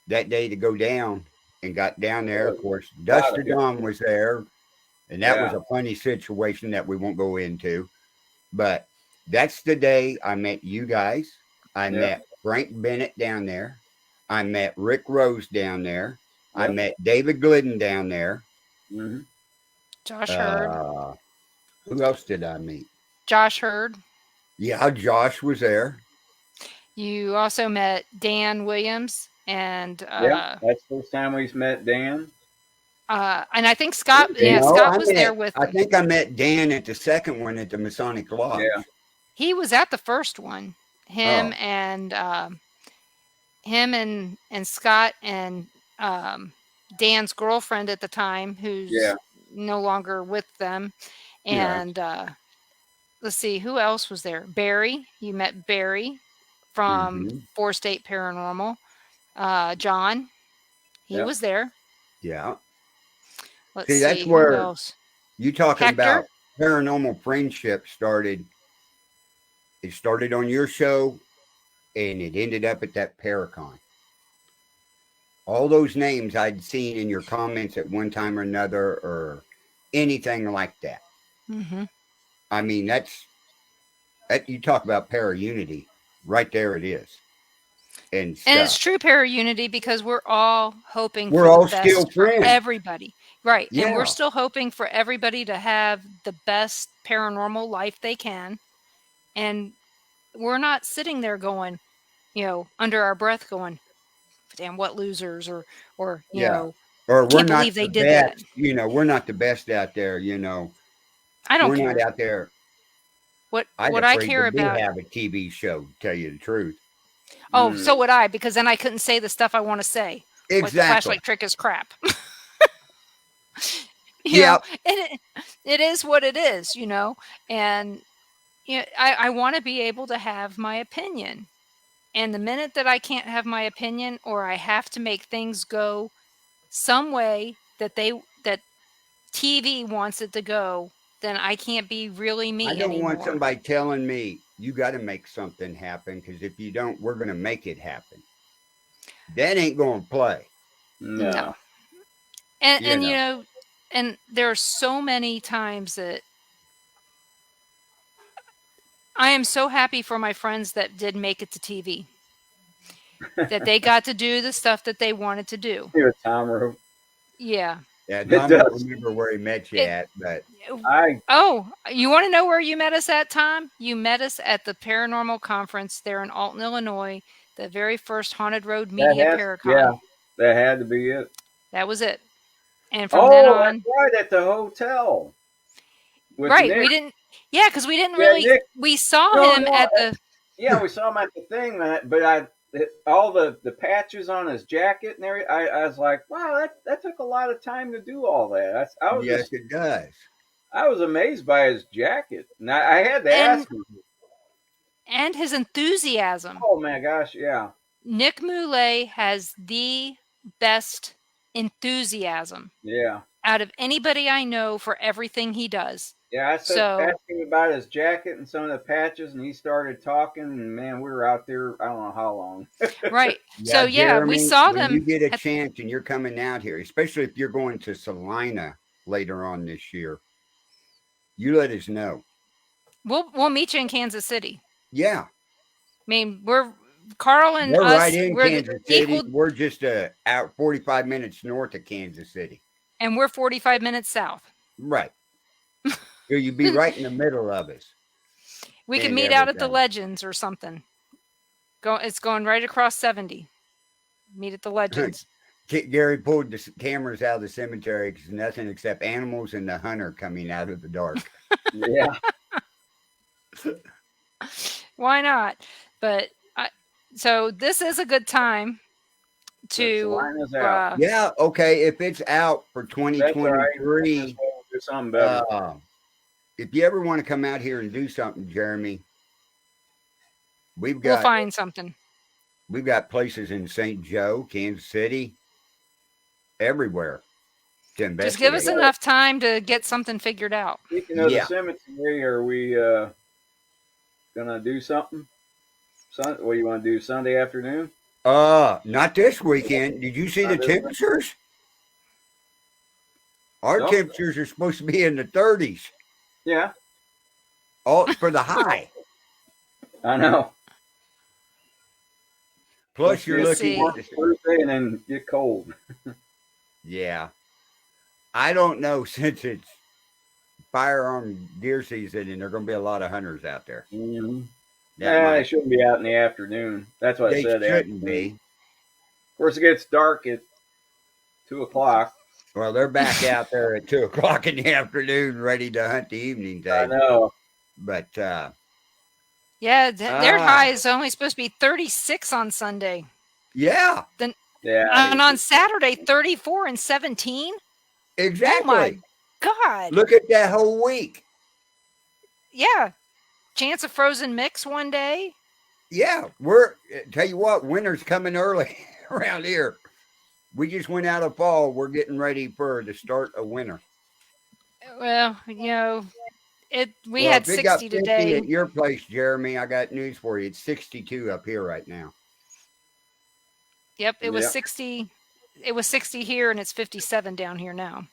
that day to go down and got down there. Of course, a lot Dust to of good. Dawn was there. And that was Yeah, a funny situation that we won't go into. But that's the day I met you guys. I yeah, met Frank Bennett down there. I met Rick Rose down there. I yeah. met David Glidden down there. Hmm. Josh Hurd. Uh, who else did I meet? Josh Hurd. Yeah, Josh was there. You also met Dan Williams and Yeah, that's the first time we met Dan. I think Scott. Yeah, No, Scott was there with I them. think I met Dan at the second one at the Masonic Lodge. Yeah, He was at the first one. Oh, Him and Scott and Dan's girlfriend at the time, who's yeah, no longer with them. yeah. And let's see, who else was there? Barry. You met Barry from Mm-hmm. Four State Paranormal. John. He yeah. was there. Yeah. Let's See, that's see, who where else? you talking Hector. about paranormal friendship started. It started on your show and it ended up at that Paracon. All those names I'd seen in your comments at one time or another or anything like that. Mm-hmm. I mean, that you talk about para unity. right there it is. And And it's stuff. true para-unity because we're all hoping We're for the all still best for friends. everybody. Right. And we're Yeah. still hoping for everybody to have the best paranormal life they can. And we're not sitting there going, under our breath going, damn, what losers, or Yeah. Or we're can't not believe they the did that. best, we're not the best out there, I don't We're not care. out there. I'd What I afraid care to be about. have a TV show, to tell you the truth. Oh, Mm. so would I, because then I couldn't say the stuff I want to say. Like the Exactly. flashlight trick is crap. Yeah. And it is what it is, and I want to be able to have my opinion. And the minute that I can't have my opinion, or I have to make things go some way that TV wants it to go, then I can't be really I me don't want anymore. somebody telling me you got to make something happen, because if you don't, we're going to make it happen. That ain't going to play. No. No. And and there are so many times that I am so happy for my friends that did make it to TV, that they got to do the stuff that they wanted to do. Here, Tom Rowe. Yeah. Yeah, It Tom don't does. remember where he met you It, at, but I oh, you want to know where you met us at, Tom? You met us at the Paranormal Conference there in Alton, Illinois, the very first Haunted Road Media yeah, Paracon. that had to be it. That was it. And from then Oh, that's on, right, at the hotel with right, Nick. we didn't, yeah, because we didn't Yeah, really, Nick. we saw No, him no, at the, yeah, we saw him at the thing, but all the patches on his jacket and everything. I was like, wow, that took a lot of time to do all that. I was yes, it does. I was amazed by his jacket, and I had to and ask him. and his enthusiasm. Oh my gosh, yeah, Nick Moulet has the best enthusiasm yeah. out of anybody I know for everything he does. Yeah, I said So, asked him about his jacket and some of the patches, and he started talking. And man, we were out there. I don't know how long. right. Yeah, So, yeah, we Jeremy, saw when you them. get a chance and you're coming out here, especially if you're going to Salina later on this year, you let us know. We'll meet you in Kansas City. Yeah, I mean, Carl and we're right us, in we're the Kansas City. equal, We're just out 45 minutes north of Kansas City. and we're 45 minutes south. Right. So you'd be right in the middle of us. We could and meet out at the everything. Legends or something. It's going right across 70. Meet at the Legends. Gary pulled the cameras out of the cemetery because nothing except animals and the hunter coming out of the dark. Yeah, Why not? But so this is a good time to line is out. Yeah, okay. If it's out for That's all right. Just 2023, we'll do something better. if you ever want to come out here and do something, Jeremy, we'll find something. We've got places in St. Joe, Kansas City, everywhere to investigate. Just give us enough time to get something figured out. Speaking of Yeah. the cemetery, are we gonna do something? What do you want to do? Sunday afternoon? Not this weekend. Did you see the Not this weekend. temperatures? Our Nope. temperatures are supposed to be in the 30s. Yeah, All for the high. I know. Plus, you're Let's looking see. at the, Thursday and then get cold. yeah. I don't know, since it's firearm deer season and there are going to be a lot of hunters out there. Mm-hmm. That Yeah, they might- shouldn't be out in the afternoon. That's what I they said. shouldn't afternoon. be. Of course, it gets dark at 2:00. Well, they're back out there at 2:00 in the afternoon, ready to hunt the evening I thing. know. But Yeah, their Ah. high is only supposed to be 36 on Sunday. yeah, Yeah. And on Saturday, 34 and 17. exactly. Oh my God. Look at that whole week. Yeah. Chance of frozen mix one day. Yeah, tell you what, winter's coming early around here. We just went out of fall. We're getting ready for the start of winter. Well, we Well, had if it got 60 50 today. at your place, Jeremy, I got news for you. It's 62 up here right now. Yep, it was Yep. 60. It was 60 here and it's 57 down here now.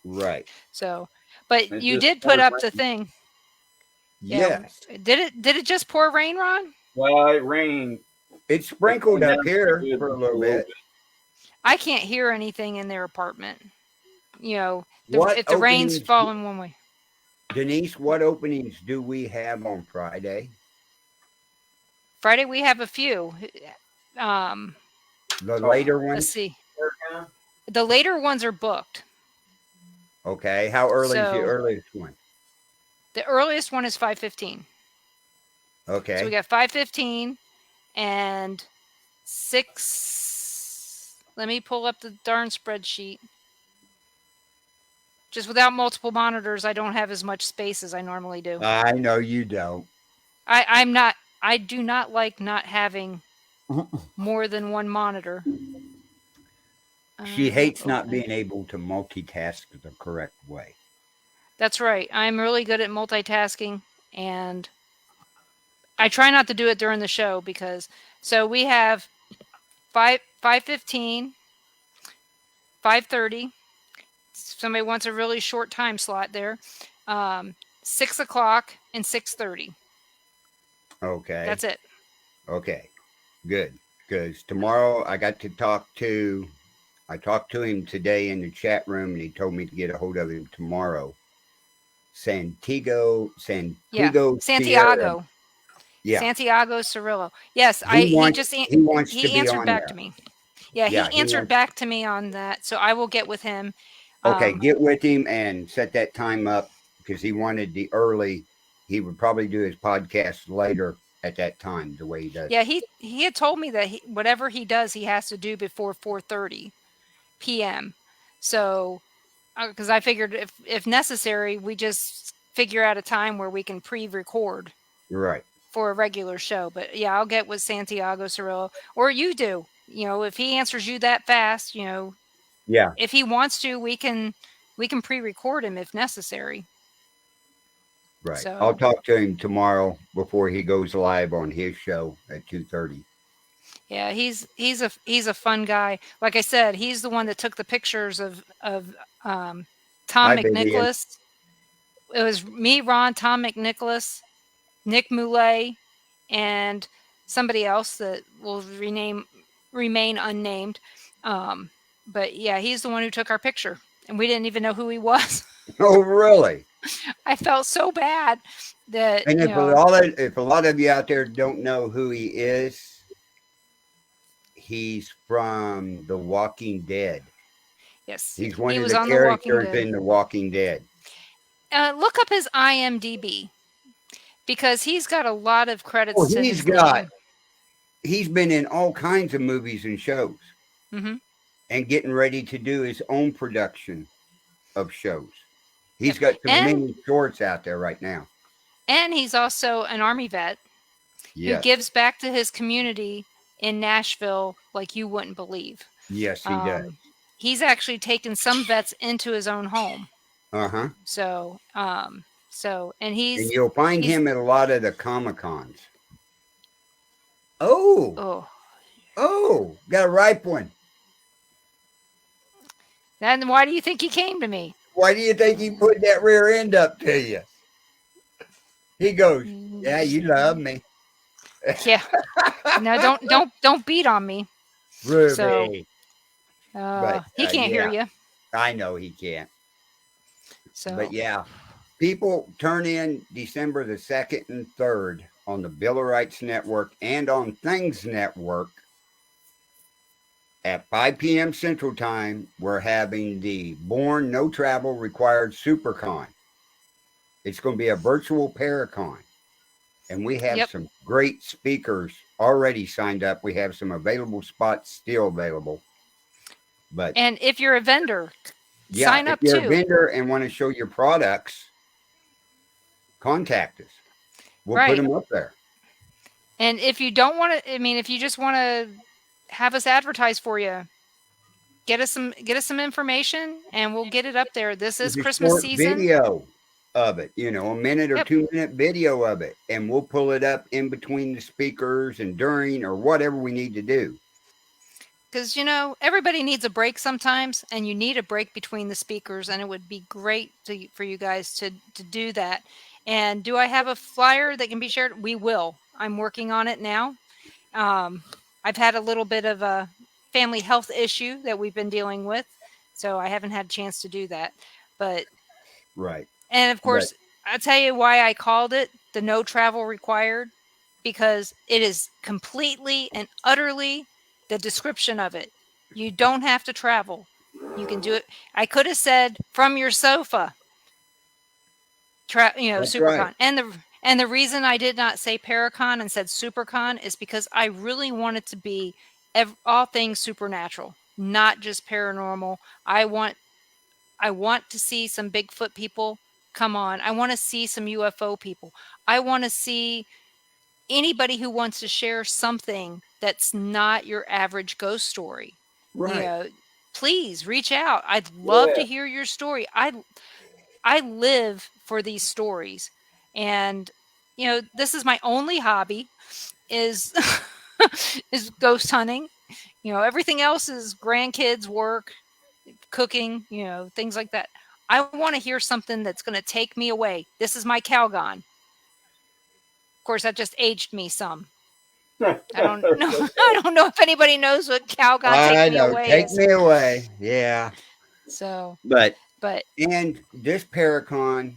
Right. So, but It you just did put poured up the rain. thing. Yeah. Yes. Did it just pour rain, Ron? Well, it rained. It sprinkled It came up down here pretty good for a little bit. I can't hear anything in their apartment. You know, What if the rain's openings, falling one way. Denise? What openings do we have on Friday? Friday we have a few. Um, The Oh, later let's ones. see. The later ones are booked. Okay. How early is the So earliest one? the earliest one is 5:15. So we Okay. got 5:15 and 6. Let me pull up the darn spreadsheet. Just without multiple monitors, I don't have as much space as I normally do. I know you don't. I do not like not having more than one monitor. She hates not Open. being able to multitask the correct way. That's right. I'm really good at multitasking, and I try not to do it during the show because so we have 5:15, 5:30. Somebody wants a really short time slot there. 6 o'clock and 6:30. Okay. That's it. Okay. Good. Because tomorrow I got to I talked to him today in the chat room and he told me to get a hold of him tomorrow. Santiago Yeah, Sierra. Santiago. Yeah. Santiago Cirillo. Yes, He wants to he be answered on back there. to me. Yeah, Yeah, he he answered wants. back to me on that, so I will get with him. Okay, get with him and set that time up because he wanted the early. He would probably do his podcast later at that time, the way he does. Yeah, he had told me that whatever he does, he has to do before 4:30 p.m. So, because I figured if necessary, we just figure out a time where we can pre-record Right. for a regular show. But yeah, I'll get with Santiago Cirillo, or you do. You know, if he answers you that fast, you know, Yeah. if he wants to, we can pre-record him if necessary. Right. So I'll talk to him tomorrow before he goes live on his show at 2:30. yeah, he's a fun guy. Like I said, he's the one that took the pictures of Tom Hi, baby. McNicholas. It was me, Ron, Tom McNicholas, Nick Moulet, and somebody else that will remain unnamed. But yeah, he's the one who took our picture, and we didn't even know who he was. Oh, really? I felt so bad that And you know. if a lot of you out there don't know who he is, he's from The Walking Dead. Yes, He's one he of was the on The Walking characters Dead. in The Walking Dead. Look up his IMDb because he's got a lot of Oh, credits to his name. he's been in all kinds of movies and shows Mm-hmm. and getting ready to do his own production of shows. He's Yep. got some mini shorts out there right now. And he's also an Army vet who Yes. gives back to his community in Nashville like you wouldn't believe. Yes, he does. He's actually taken some vets into his own home. Uh-huh. So, and And you'll find him at a lot of the Comic-Cons. Oh, got a ripe one. Then why do you think he came to me? Why do you think he put that rear end up to you? He goes, "Yeah, you love me." Yeah. No, don't beat on me. Ruby. So, But he can't hear you. I know he can't. So, But yeah, people turn in December the 2nd and 3rd on the Bill of Rights Network and on Things Network at 5 p.m. Central Time. We're having the Born No Travel Required SuperCon. It's going to be a virtual Paracon. And we have some great speakers already signed up. We have some available spots still available. And if you're a vendor, sign up if you're too. a vendor and want to show your products, contact us. We'll put them up there. And if you don't want to, I mean, if you just want to have us advertise for you, get us some information, and we'll get it up there. This is Christmas season. Video of it, a minute or 2-minute video of it, and we'll pull it up in between the speakers and during or whatever we need to do. Because everybody needs a break sometimes, and you need a break between the speakers, and it would be great for you guys to do that. And do I have a flyer that can be shared? We will. I'm working on it now. Um, I've had a little bit of a family health issue that we've been dealing with, so I haven't had a chance to do that. But Right. and of But course, I'll tell you why I called it the no travel required, because it is completely and utterly the description of it. You don't have to travel. You can do it. I could have said from your sofa, that's right. SuperCon. And the reason I did not say Paracon and said SuperCon is because I really want it to be all things supernatural, not just paranormal. I want to see some Bigfoot people come on. I want to see some UFO people. I want to see anybody who wants to share something that's not your average ghost story. You Right. know, please reach out. I'd love to Yeah. hear your story. I live for these stories. And this is my only hobby is is ghost hunting. Everything else is grandkids, work, cooking, things like that. I want to hear something that's going to take me away. This is my Calgon. Of course, that just aged me some. I don't know. I don't know if anybody knows what Calgon take I me know. away Take is. me away. Yeah. So, But but and this Paracon,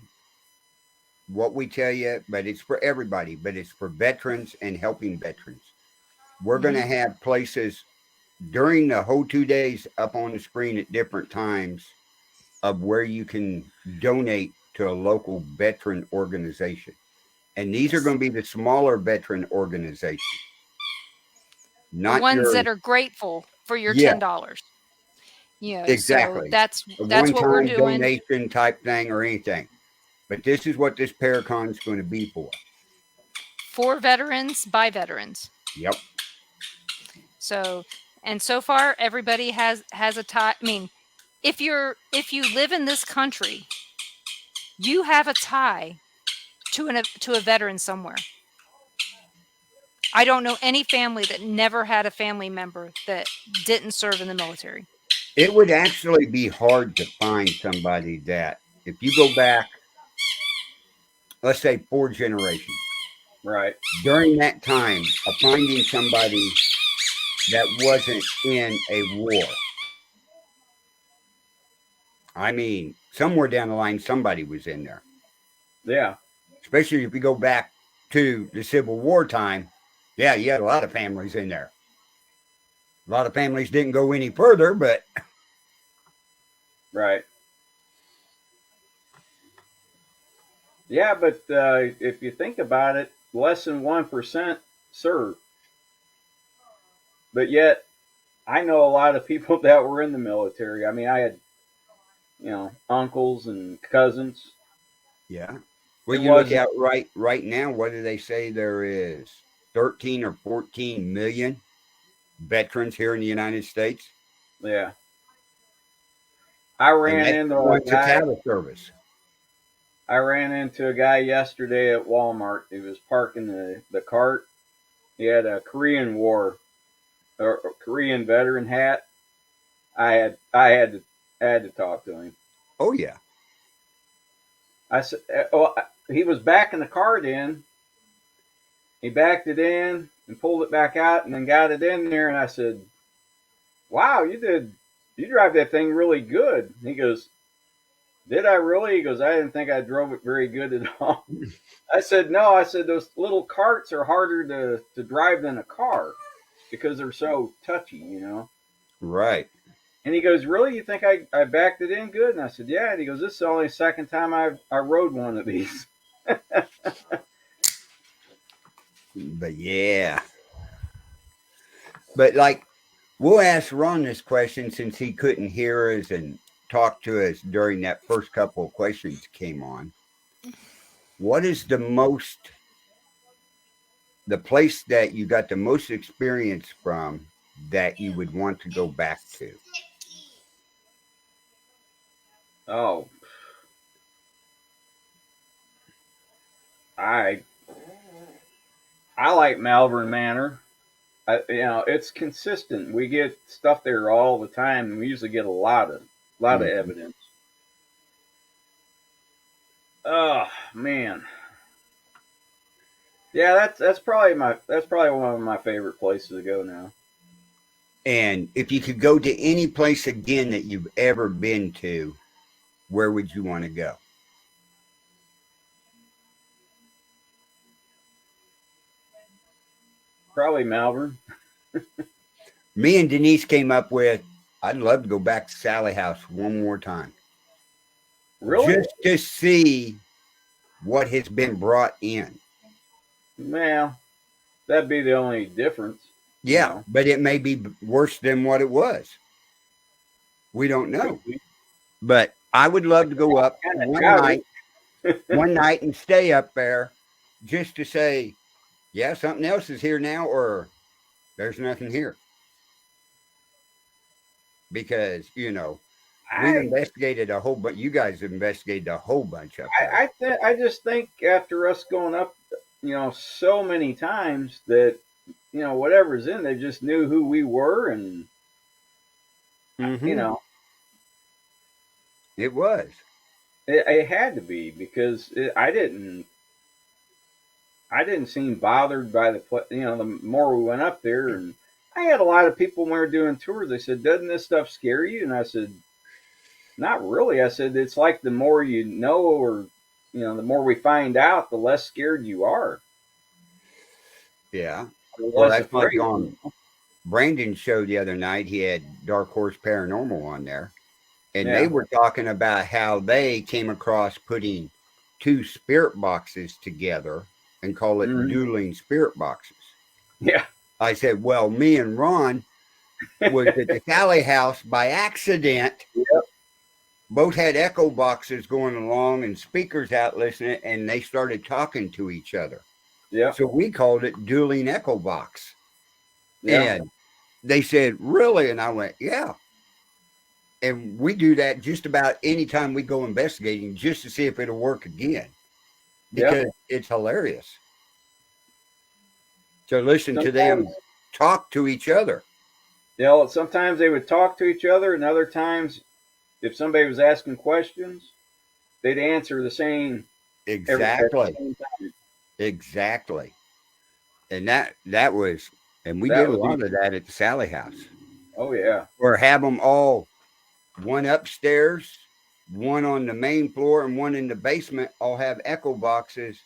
what we tell you, but it's for everybody, but it's for veterans and helping veterans. We're going mhm. to have places during the whole 2 days up on the screen at different times of where you can donate to a local veteran organization. And these are Yes. going to be the smaller veteran organizations, The not ones your, that are grateful for your yeah, $10. So exactly. A that's one what we're time doing donation type thing or anything. But this is what this Paracon is going to be for. for veterans by veterans. Yep. So and so far everybody has a tie. I mean, if you live in this country, you have a tie to a veteran somewhere. I don't know any family that never had a family member that didn't serve in the military. It would actually be hard to find somebody that, if you go back, let's say 4 generations, Right. during that time of finding somebody that wasn't in a war. I mean, somewhere down the line, somebody was in there, Yeah. especially if you go back to the Civil War time. Yeah, you had a lot of families in there. A lot of families didn't go any further, but Right. Yeah, but if you think about it, less than 1% serve. But yet, I know a lot of people that were in the military. I mean, I had, uncles and cousins. yeah. Well, It you look wasn't, out right now. What do they say? There is 13 or 14 million veterans here in the United States, yeah. I and ran that's into the a ones that's guy. out of service. I ran into a guy yesterday at Walmart. He was parking the cart. He had a Korean War or Korean veteran hat. I had to talk to him. Oh yeah, I said, "Oh, he was backing the cart in. He backed it in and pulled it back out, and then got it in there." And I said, "Wow, you drive that thing really good." And he goes, "Did I really?" He goes, "I didn't think I drove it very good at all." I said, "No." I said, "Those little carts are harder to drive than a car because they're so touchy." right. And he goes, "Really? You think I backed it in good?" And I said, "Yeah." And he goes, "This is the only second time I rode one of these." But yeah, but like we'll ask Ron this question since he couldn't hear us and talk to us during that first couple of questions came on. What is the place that you got the most experience from that you would want to go back to? Oh, I I like Malvern Manor. It's consistent. We get stuff there all the time, and we usually get a lot of Mhm. evidence. Oh man, Yeah, that's probably one of my favorite places to go now. And if you could go to any place again that you've ever been to, where would you want to go? Probably Malvern. Me and Denise came up with, I'd love to go back to Sally House one more time. Really? Just to see what has been brought in. Well, that'd be the only difference. Yeah, but it may be worse than what it was. We don't know. But I would love to go up one night and stay up there just to say, yeah, something else is here now, or there's nothing here. Because, we've investigated a whole bunch. You guys have investigated a whole bunch up there. I just think after us going up, so many times that, whatever's in, they just knew who we were, and It was. it had to be because I didn't seem bothered by the more we went up there, and I had a lot of people when we were doing tours. They said, "Doesn't this stuff scare you?" And I said, "Not really." I said, "It's like the more you know, or the more we find out, the less scared you are." Yeah. Well, that's like on Brandon's show the other night. He had Dark Horse Paranormal on there, and they were talking about how they came across putting 2 spirit boxes together and call it dueling spirit boxes. Yeah. I said, well, me and Ron was at the Sally House by accident. Yep. Both had echo boxes going along and speakers out listening, and they started talking to each other. Yeah. So we called it dueling echo box. Yeah. And they said, really? And I went, yeah. And we do that just about any time we go investigating, just to see if it'll work again, because it's hilarious to listen to them talk to each other. Sometimes they would talk to each other, and other times, if somebody was asking questions, they'd answer the same. Exactly. Exactly. And that was, and we did a lot of that at the Sally House. Oh yeah. Or have them all, one upstairs, one on the main floor, and one in the basement, all have echo boxes,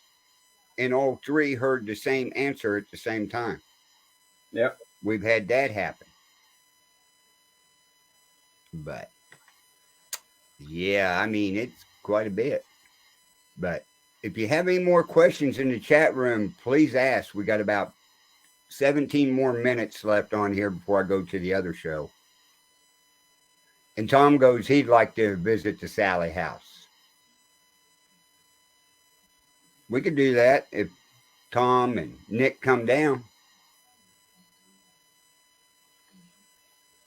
and all 3 heard the same answer at the same time. Yep. We've had that happen. But yeah, I mean, it's quite a bit. But if you have any more questions in the chat room, please ask. We got about 17 more minutes left on here before I go to the other show. And Tom goes, he'd like to visit the Sally House. We could do that if Tom and Nick come down.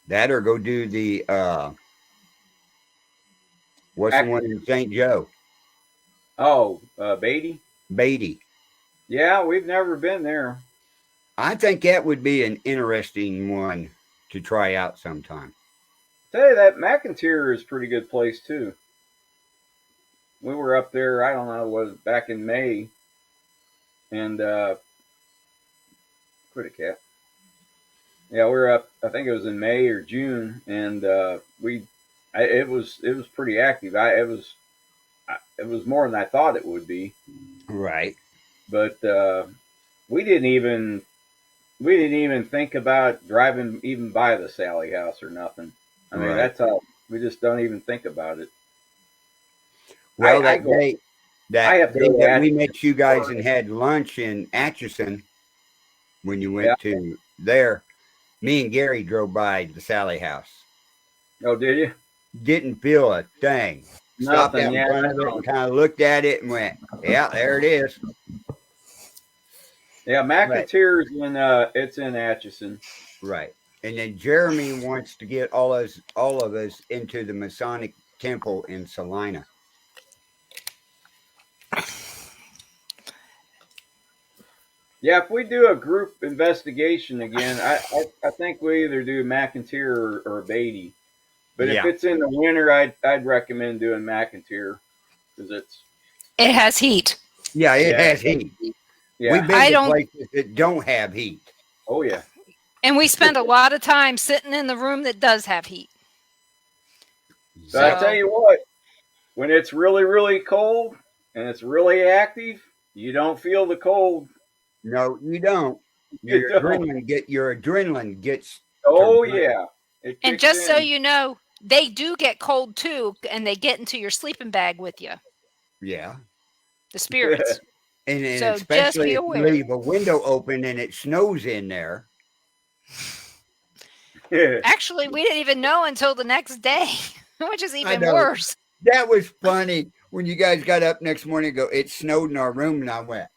That or go do the, what's the one in St. Joe? Oh, Beatty? Beatty. Yeah, we've never been there. I think that would be an interesting one to try out sometime. Tell you that McIntyre is a pretty good place too. We were up there, I don't know, was back in May, and quit it, cat. Yeah, we were up. I think it was in May or June, and it was pretty active. It was more than I thought it would be. Right. But we didn't even think about driving even by the Sally House or nothing. I mean, that's how we just don't even think about it. Well, that day that we met you guys and had lunch in Atchison, when you went to there, me and Gary drove by the Sally House. Oh, did you? Didn't feel a thing. Stopped out in front of it and kind of looked at it and went, yeah, there it is. Yeah, McIntyre's it's in Atchison. Right. And then Jeremy wants to get all of us into the Masonic Temple in Salina. Yeah, if we do a group investigation again, I think we either do McIntyre or Beatty. But if it's in the winter, I'd recommend doing McIntyre because it has heat. Yeah, it has heat. Yeah. We've been I to don't, places that don't have heat. Oh yeah. and we spend a lot of time sitting in the room that does have heat. But I So- tell you what, when it's really, really cold and it's really active, you don't feel the cold. No, you don't. You Your don't. adrenaline gets Oh to yeah. It And kicks just so in. you know, they do get cold too, and they get into your sleeping bag with you, yeah. the spirits. And So just especially be if you aware. leave a window open and it snows in there. Actually, we didn't even know until the next day, which is I even know. worse. That was funny when you guys got up next morning and go, it snowed in our room, and I went,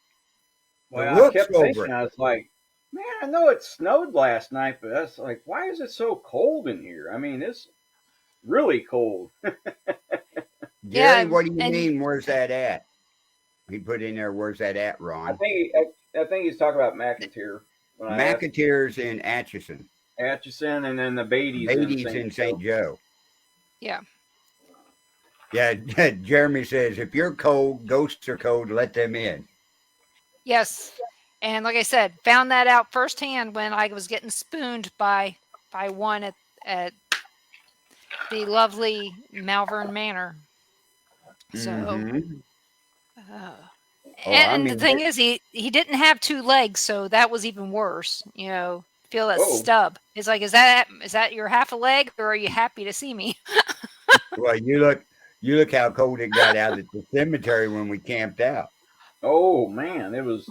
the Well, I whoops kept over thinking, it. I was like, man, I know it snowed last night, but that's like, why is it so cold in here? I mean, it's really cold. Gary, Yeah, what do you and mean? Where's that at? He put in there, where's that at, I Ron? think I think he's talking about McIntyre when I asked McAteer's in Atchison. Atchison, and then the Beatty's Beatty's in St. Joe. yeah, Yeah, Jeremy says, if you're cold, ghosts are cold, let them in. yes. And like I said, found that out firsthand when I was getting spooned by one at the lovely Malvern Manor. So, Mhm. uh, Oh, I and the mean, thing is, he didn't have two legs, so that was even worse. You know, feel that Oh. stub. It's like, is that your half a leg, or are you happy to see me? well, you look how cold it got out at the cemetery when we camped out. Oh man, it was.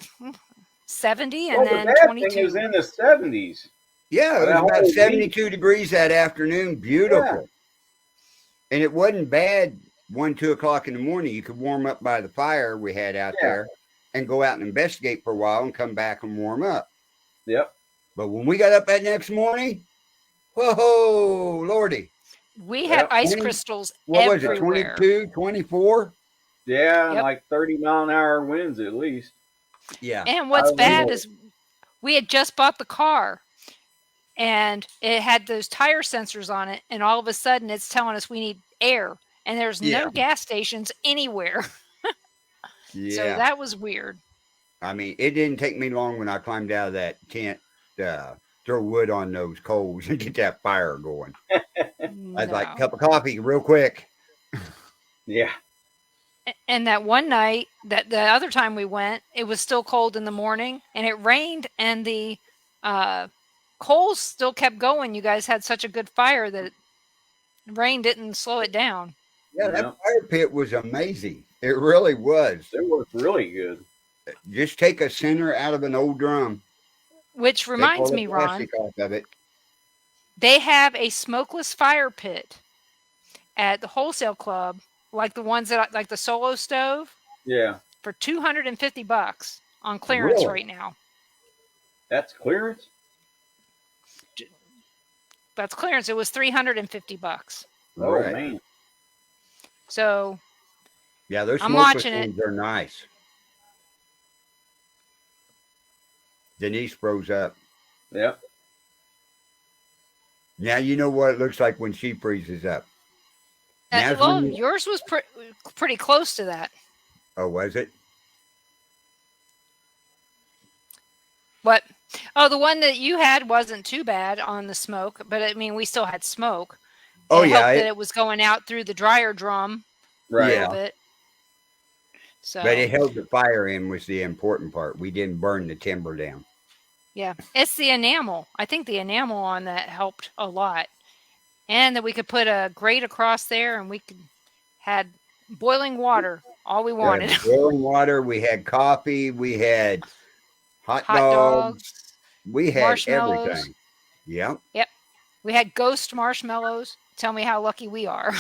70 and Well, the then bad thing is 22. in the 70s. Yeah, it That was about whole week. 72 degrees that afternoon. Beautiful. Yeah. And it wasn't bad 2 o'clock in the morning. You could warm up by the fire we had out Yeah. there and go out and investigate for a while and come back and warm up. Yep. But when we got up that next morning, whoa, Lordy. We had Yep. ice 20 crystals What was it, everywhere. 22, 24? Yeah, and Yep. like 30-mile-an-hour winds at least. Yeah. And what's I bad remember. is we had just bought the car and it had those tire sensors on it, and all of a sudden it's telling us we need air, and there's Yeah. no gas stations anywhere. So Yeah. that was weird. I mean, it didn't take me long when I climbed out of that tent to throw wood on those coals and get that fire going. I was like, No. cup of coffee real quick. Yeah. And that one night, that the other time we went, it was still cold in the morning, and it rained, and the coals still kept going. You guys had such a good fire that rain didn't slow it down. Yeah, that Yeah. fire pit was amazing. It really was. It was really good. Just take a center out of an old drum. Which Take reminds all me, the Ron, plastic off of it. they have a smokeless fire pit at the wholesale club, like the ones that like the Solo stove, Yeah. for $250 on clearance Really? right now. That's clearance? That's clearance. It was $350. Oh Right. man. So Yeah, those I'm smokeless watching it. ones are nice. Denise froze up. Yep. Now you know what it looks like when she freezes up. Now's Well, when you- yours was pretty close to that. Oh, was it? What? Oh, the one that you had wasn't too bad on the smoke, but I mean, we still had smoke. Oh, It yeah. helped that it was going out through the dryer drum a Right. Yeah. little bit. So, But it held the fire in was the important part. We didn't burn the timber down. yeah, it's the enamel. I think the enamel on that helped a lot, and that we could put a grate across there, and we had boiling water, all we We had wanted. boiling water. We had coffee. We had hot Hot dogs. dogs, We had marshmallows. everything. Yep. Yep, we had ghost marshmallows. Tell me how lucky we are.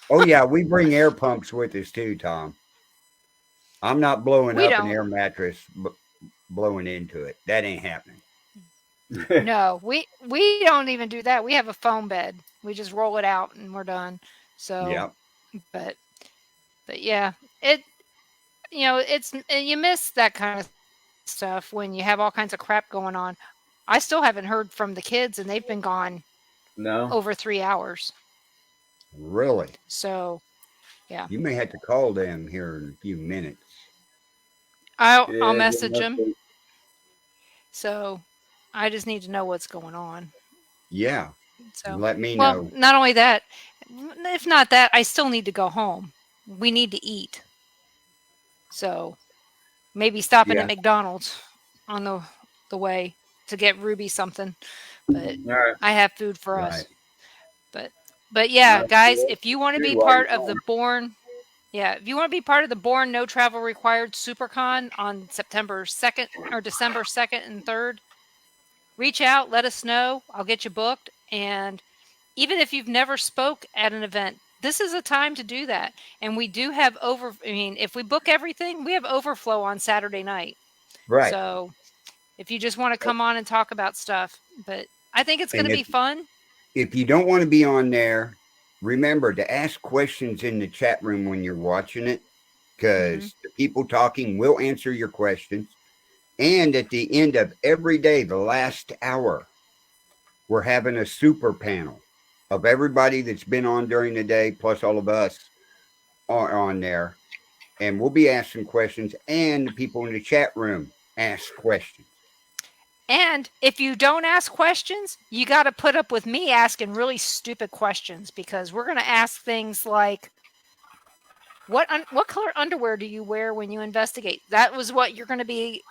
Oh, yeah. We bring air pumps with us too, Tom. I'm not blowing We up an don't. air mattress, blowing into it. That ain't happening. No, we don't even do that. We have a foam bed. We just roll it out and we're done. So, Yep. but yeah, it's you miss that kind of stuff when you have all kinds of crap going on. I still haven't heard from the kids, and they've been gone No. over 3 hours. Really? So, yeah, You may have to call them here in a few minutes. I'll Yeah, message them. So I just need to know what's going on. Yeah. So, Let me well, know. not only that, if not that, I still need to go home. We need to eat. So maybe stopping at Yeah. McDonald's on the way to get Ruby something. But All right. I have food for us. Right. But but yeah, Nice. guys, if you want to Food be while you're part of the gone. Born, yeah, if you want to be part of the Born No Travel Required SuperCon on September 2nd or December 2nd and 3rd, reach out, let us know. I'll get you booked. And even if you've never spoke at an event, this is a time to do that. And we do have if we book everything, we have overflow on Saturday night. Right. So if you just want to come on and talk about stuff, but I think it's going And to be fun. if you don't want to be on there, remember to ask questions in the chat room when you're watching it, Hmm. because the people talking will answer your questions. And at the end of every day, the last hour, we're having a super panel of everybody that's been on during the day, plus all of us are on there. And we'll be asking questions, and the people in the chat room ask questions. And if you don't ask questions, you got to put up with me asking really stupid questions because we're going to ask things like, what color underwear do you wear when you investigate? That was what you're going to be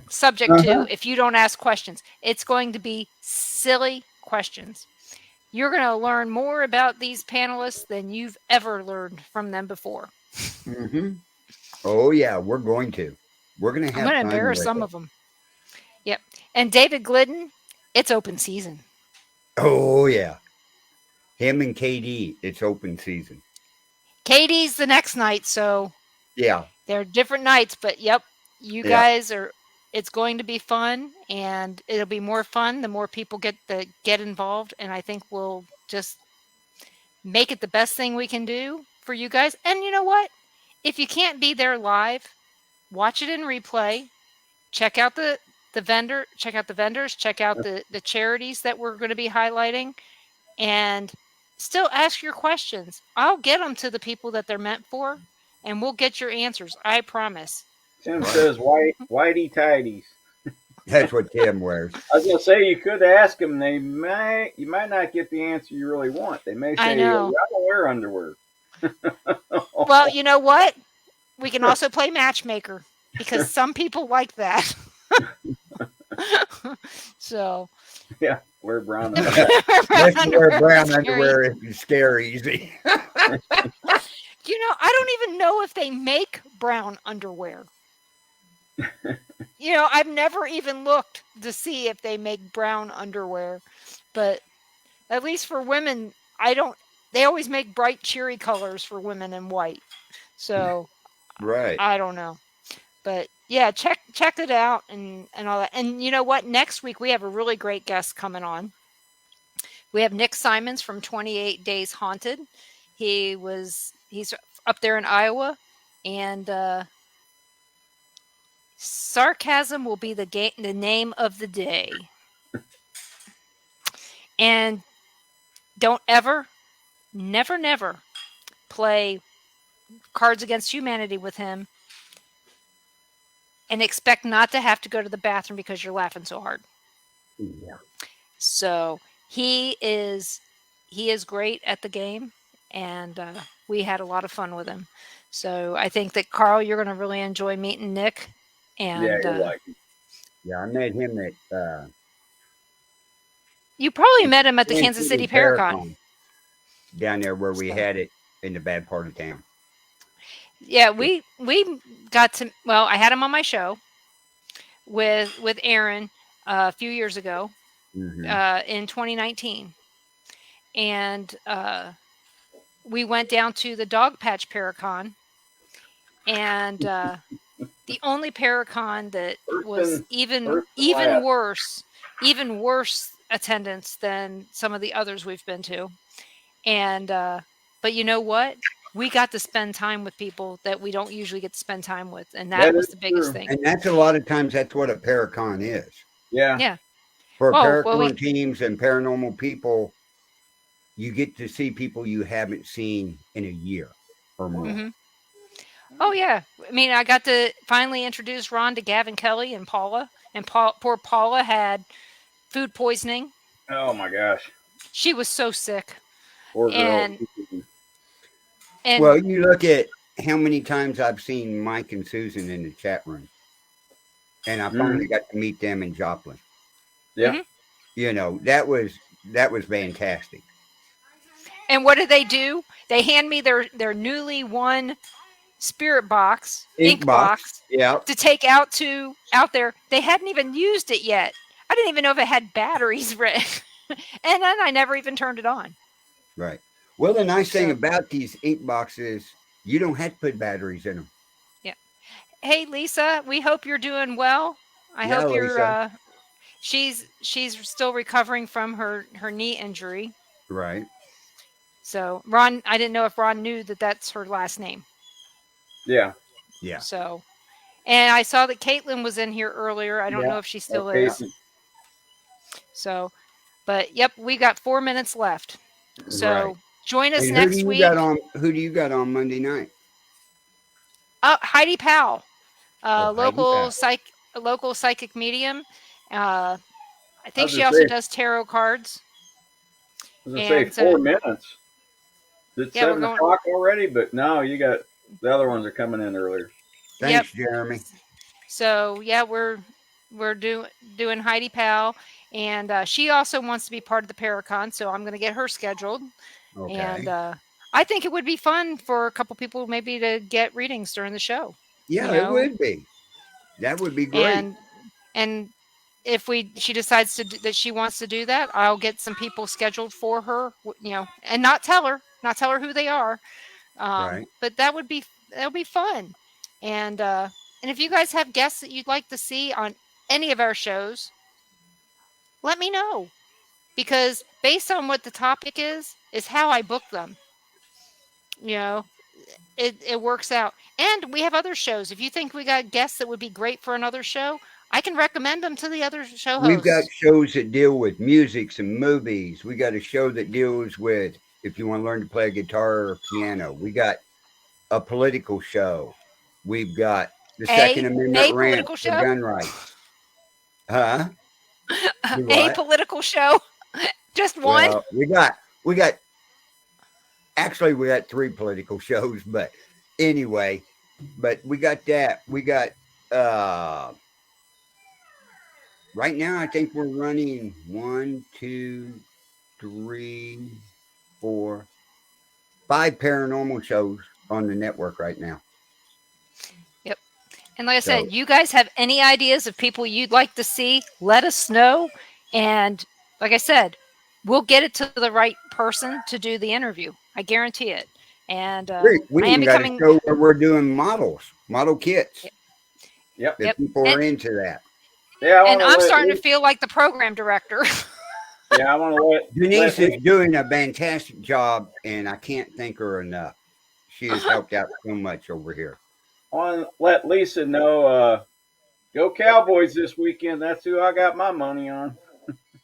subject Uh-huh. to if you don't ask questions. It's going to be silly questions. You're going to learn more about these panelists than you've ever learned from them before. Mm-hmm. Oh, yeah, we're going to. We're going to I'm going have to fun embarrass with some it. of them. Yep. And David Glidden, it's open season. Oh, yeah. Him and KD, it's open season. Katie's the next night, so Yeah. they're different nights, but yep, you Yeah. guys are. It's going to be fun, and it'll be more fun the more people get involved. And I think we'll just make it the best thing we can do for you guys. And you know what? If you can't be there live, watch it in replay. Check out the vendor. Check out the vendors. Check out the charities that we're going to be highlighting, and still ask your questions. I'll get them to the people that they're meant for, and we'll get your answers. I promise. Tim Right. says whitey tidies. That's what Tim wears. I was gonna say you could ask them. You might not get the answer you really want. They may I say, "I know. don't wear underwear." Well, you know what? We can also play matchmaker because some people like that. So Yeah, wear brown underwear. Let's wear brown scary. underwear if you scare easy. You know, I don't even know if they make brown underwear. You know, I've never even looked to see if they make brown underwear, but at least for women, I don't. They always make bright, cheery colors for women and white. So Right. I don't know, but yeah, check it out and all that. And you know what? Next week we have a really great guest coming on. We have Nick Simons from 28 Days Haunted. He's up there in Iowa, and sarcasm will be the name of the day. And don't ever, never play Cards Against Humanity with him and expect not to have to go to the bathroom because you're laughing so hard. Yeah. So he is great at the game, and we had a lot of fun with him. So I think that Carl, you're going to really enjoy meeting Nick, Yeah, and you're like it. Yeah, I met him at you probably met him at the Kansas Kansas City City Paracon. down there where we So, had it in the bad part of town. yeah, we got to. Well, I had him on my show with Aaron a few years ago Mm-hmm. in 2019, and we went down to the Dog Patch Paracon, and the only Paracon that First was and first and last. even worse attendance than some of the others we've been to. And but you know what? We got to spend time with people that we don't usually get to spend time with, and that That was is the biggest true. thing. And that's a lot of times that's what a Paracon is. Yeah, Yeah. For Oh well, we Paracon teams and paranormal people, you get to see people you haven't seen in a year or more. hmm Oh yeah. I mean, I got to finally introduce Ron to Gavin Kelly and Paula, and poor Paula had food poisoning. Oh my gosh, She was so sick, poor girl. and and Well, you look at how many times I've seen Mike and Susan in the chat room, and I finally Mhm. got to meet them in Joplin. Yeah. mhm. You know, that was fantastic. And what do? They hand me their newly won spirit box, Ink ink box. box, Yeah. to take out there. They hadn't even used it yet. I didn't even know if it had batteries, Rick. And then I never even turned it on. Right. Well, the nice thing So about these ink boxes, you don't have to put batteries in them. yeah. Hey Lisa, we hope you're doing well. I Yeah, hope you're Lisa. she's still recovering from her knee injury. Right. So Ron, I didn't know if Ron knew that that's her last name. Yeah. Yeah. So, and I saw that Caitlin was in here earlier. I don't Yeah. know if she still Okay. is. So, but yep, we got 4 minutes left. Right. So join us And who do next you week. got on? Who do you got on Monday night? Heidi Powell, Oh, Heidi Powell. local psychic medium. Uh, I I think was she gonna also say. does tarot cards. I was gonna say And so 4 minutes. It's yeah, we're 7 going. o'clock already, but no, you got the other ones are coming in earlier. Yep. Thanks, Jeremy. So yeah, we're doing Heidi Powell, and she also wants to be part of the Paracon. So I'm going to get her scheduled, and Okay. I think it would be fun for a couple people maybe to get readings during the show. You Yeah, it know, would be. That would be great. and if she decides that she wants to do that, I'll get some people scheduled for her. And not tell her who they are. Right. But that'll be fun. And if you guys have guests that you'd like to see on any of our shows, let me know, because based on what the topic is how I book them. You know, it works out. And we have other shows. If you think we got guests that would be great for another show, I can recommend them to the other show We've got hosts. shows that deal with music and movies. We got a show that deals with if you want to learn to play guitar or piano. We got a political show. We've got the Second Amendment A rant political for show, gun rights. Huh? Do a what? political show, just one. Well, we got actually we got three political shows, but anyway, but we got that. We got uh right now I think we're running one, two, three, four, five paranormal shows on the network right now. Yep. And like I So said, you guys have any ideas of people you'd like to see, let us know. And like I said, we'll get it to the right person to do the interview. I guarantee it. And we I am even got a becoming, show where we're doing model kits Yep. if yep. people And are into that. Yeah, I want and to I'm let. starting to feel like the program director. Yeah, I want to let Denise is doing a fantastic job, and I can't thank her enough. She has helped out so much over here. I want to let Lisa know. Go Cowboys this weekend. That's who I got my money on.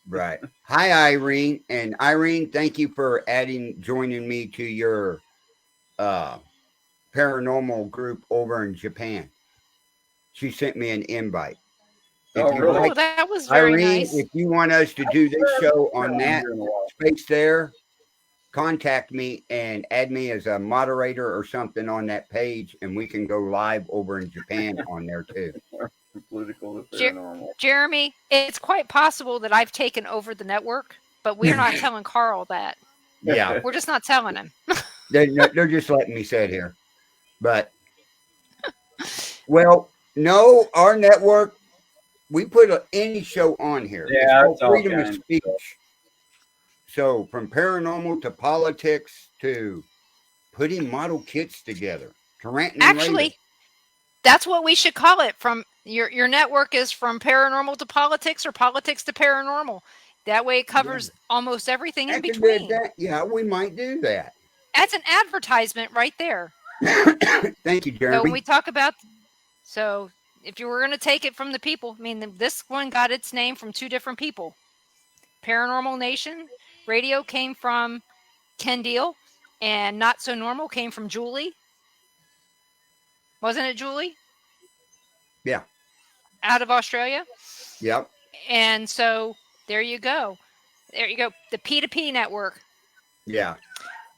Right. Hi, Irene. And Irene, thank you for joining me to your uh, paranormal group over in Japan. She sent me an invite. If Oh, you'd really? Oh, like, that was very Irene, nice. if you want us to do this show Been on on that here in a while. space there, contact me and add me as a moderator or something on that page, and we can go live over in Japan on there too. From political to Jer- paranormal. Jeremy, it's quite possible that I've taken over the network, but we're not telling Carl that. Yeah, We're just not telling him. they're just letting me sit here. But, well, no, our network, we put any show on here. It's Yeah, called it's all freedom of kinds of stuff. speech. So, from paranormal to politics to putting model kits together to ranting and raving. Actually, that's what we should call it. From your network is from paranormal to politics, or politics to paranormal. That way it Yeah, covers almost everything in that could be between. that. Yeah, we might do that. That's an advertisement right there. Thank you, So when Jeremy. we talk about, so if you were going to take it from the people, I mean, this one got its name from two different people. Paranormal Nation Radio came from Ken Deal, and Not So Normal came from Julie. Wasn't it Julie? Yeah. Out of Australia. Yep. And so there you go. There you go. The P2P network. Yeah.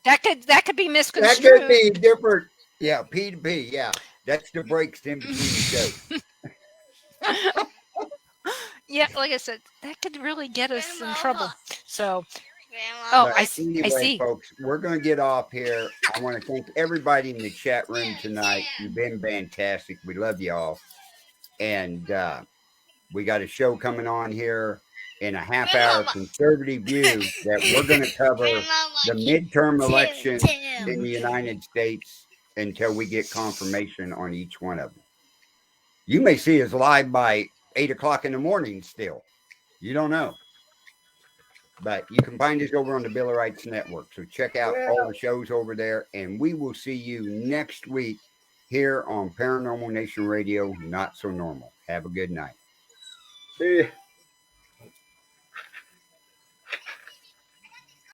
That could be That could misconstrued. be different. Yeah. P2P. Yeah. That's the breaks in between the shows. Yeah, like I said, that could really get us in trouble. So, Grandma, oh, But I anyway, see. folks, we're going to get off here. I want to thank everybody in the chat room tonight. You've been fantastic. We love you all. And we got a show coming on here in a half-hour conservative view that we're going to cover the midterm elections in the United States until we get confirmation on each one of them. You may see us live by 8 o'clock in the morning still. You don't know. But you can find us over on the Bill of Rights Network. So check out all the shows over there. And we will see you next week here on Paranormal Nation Radio, Not So Normal. Have a good night. See ya.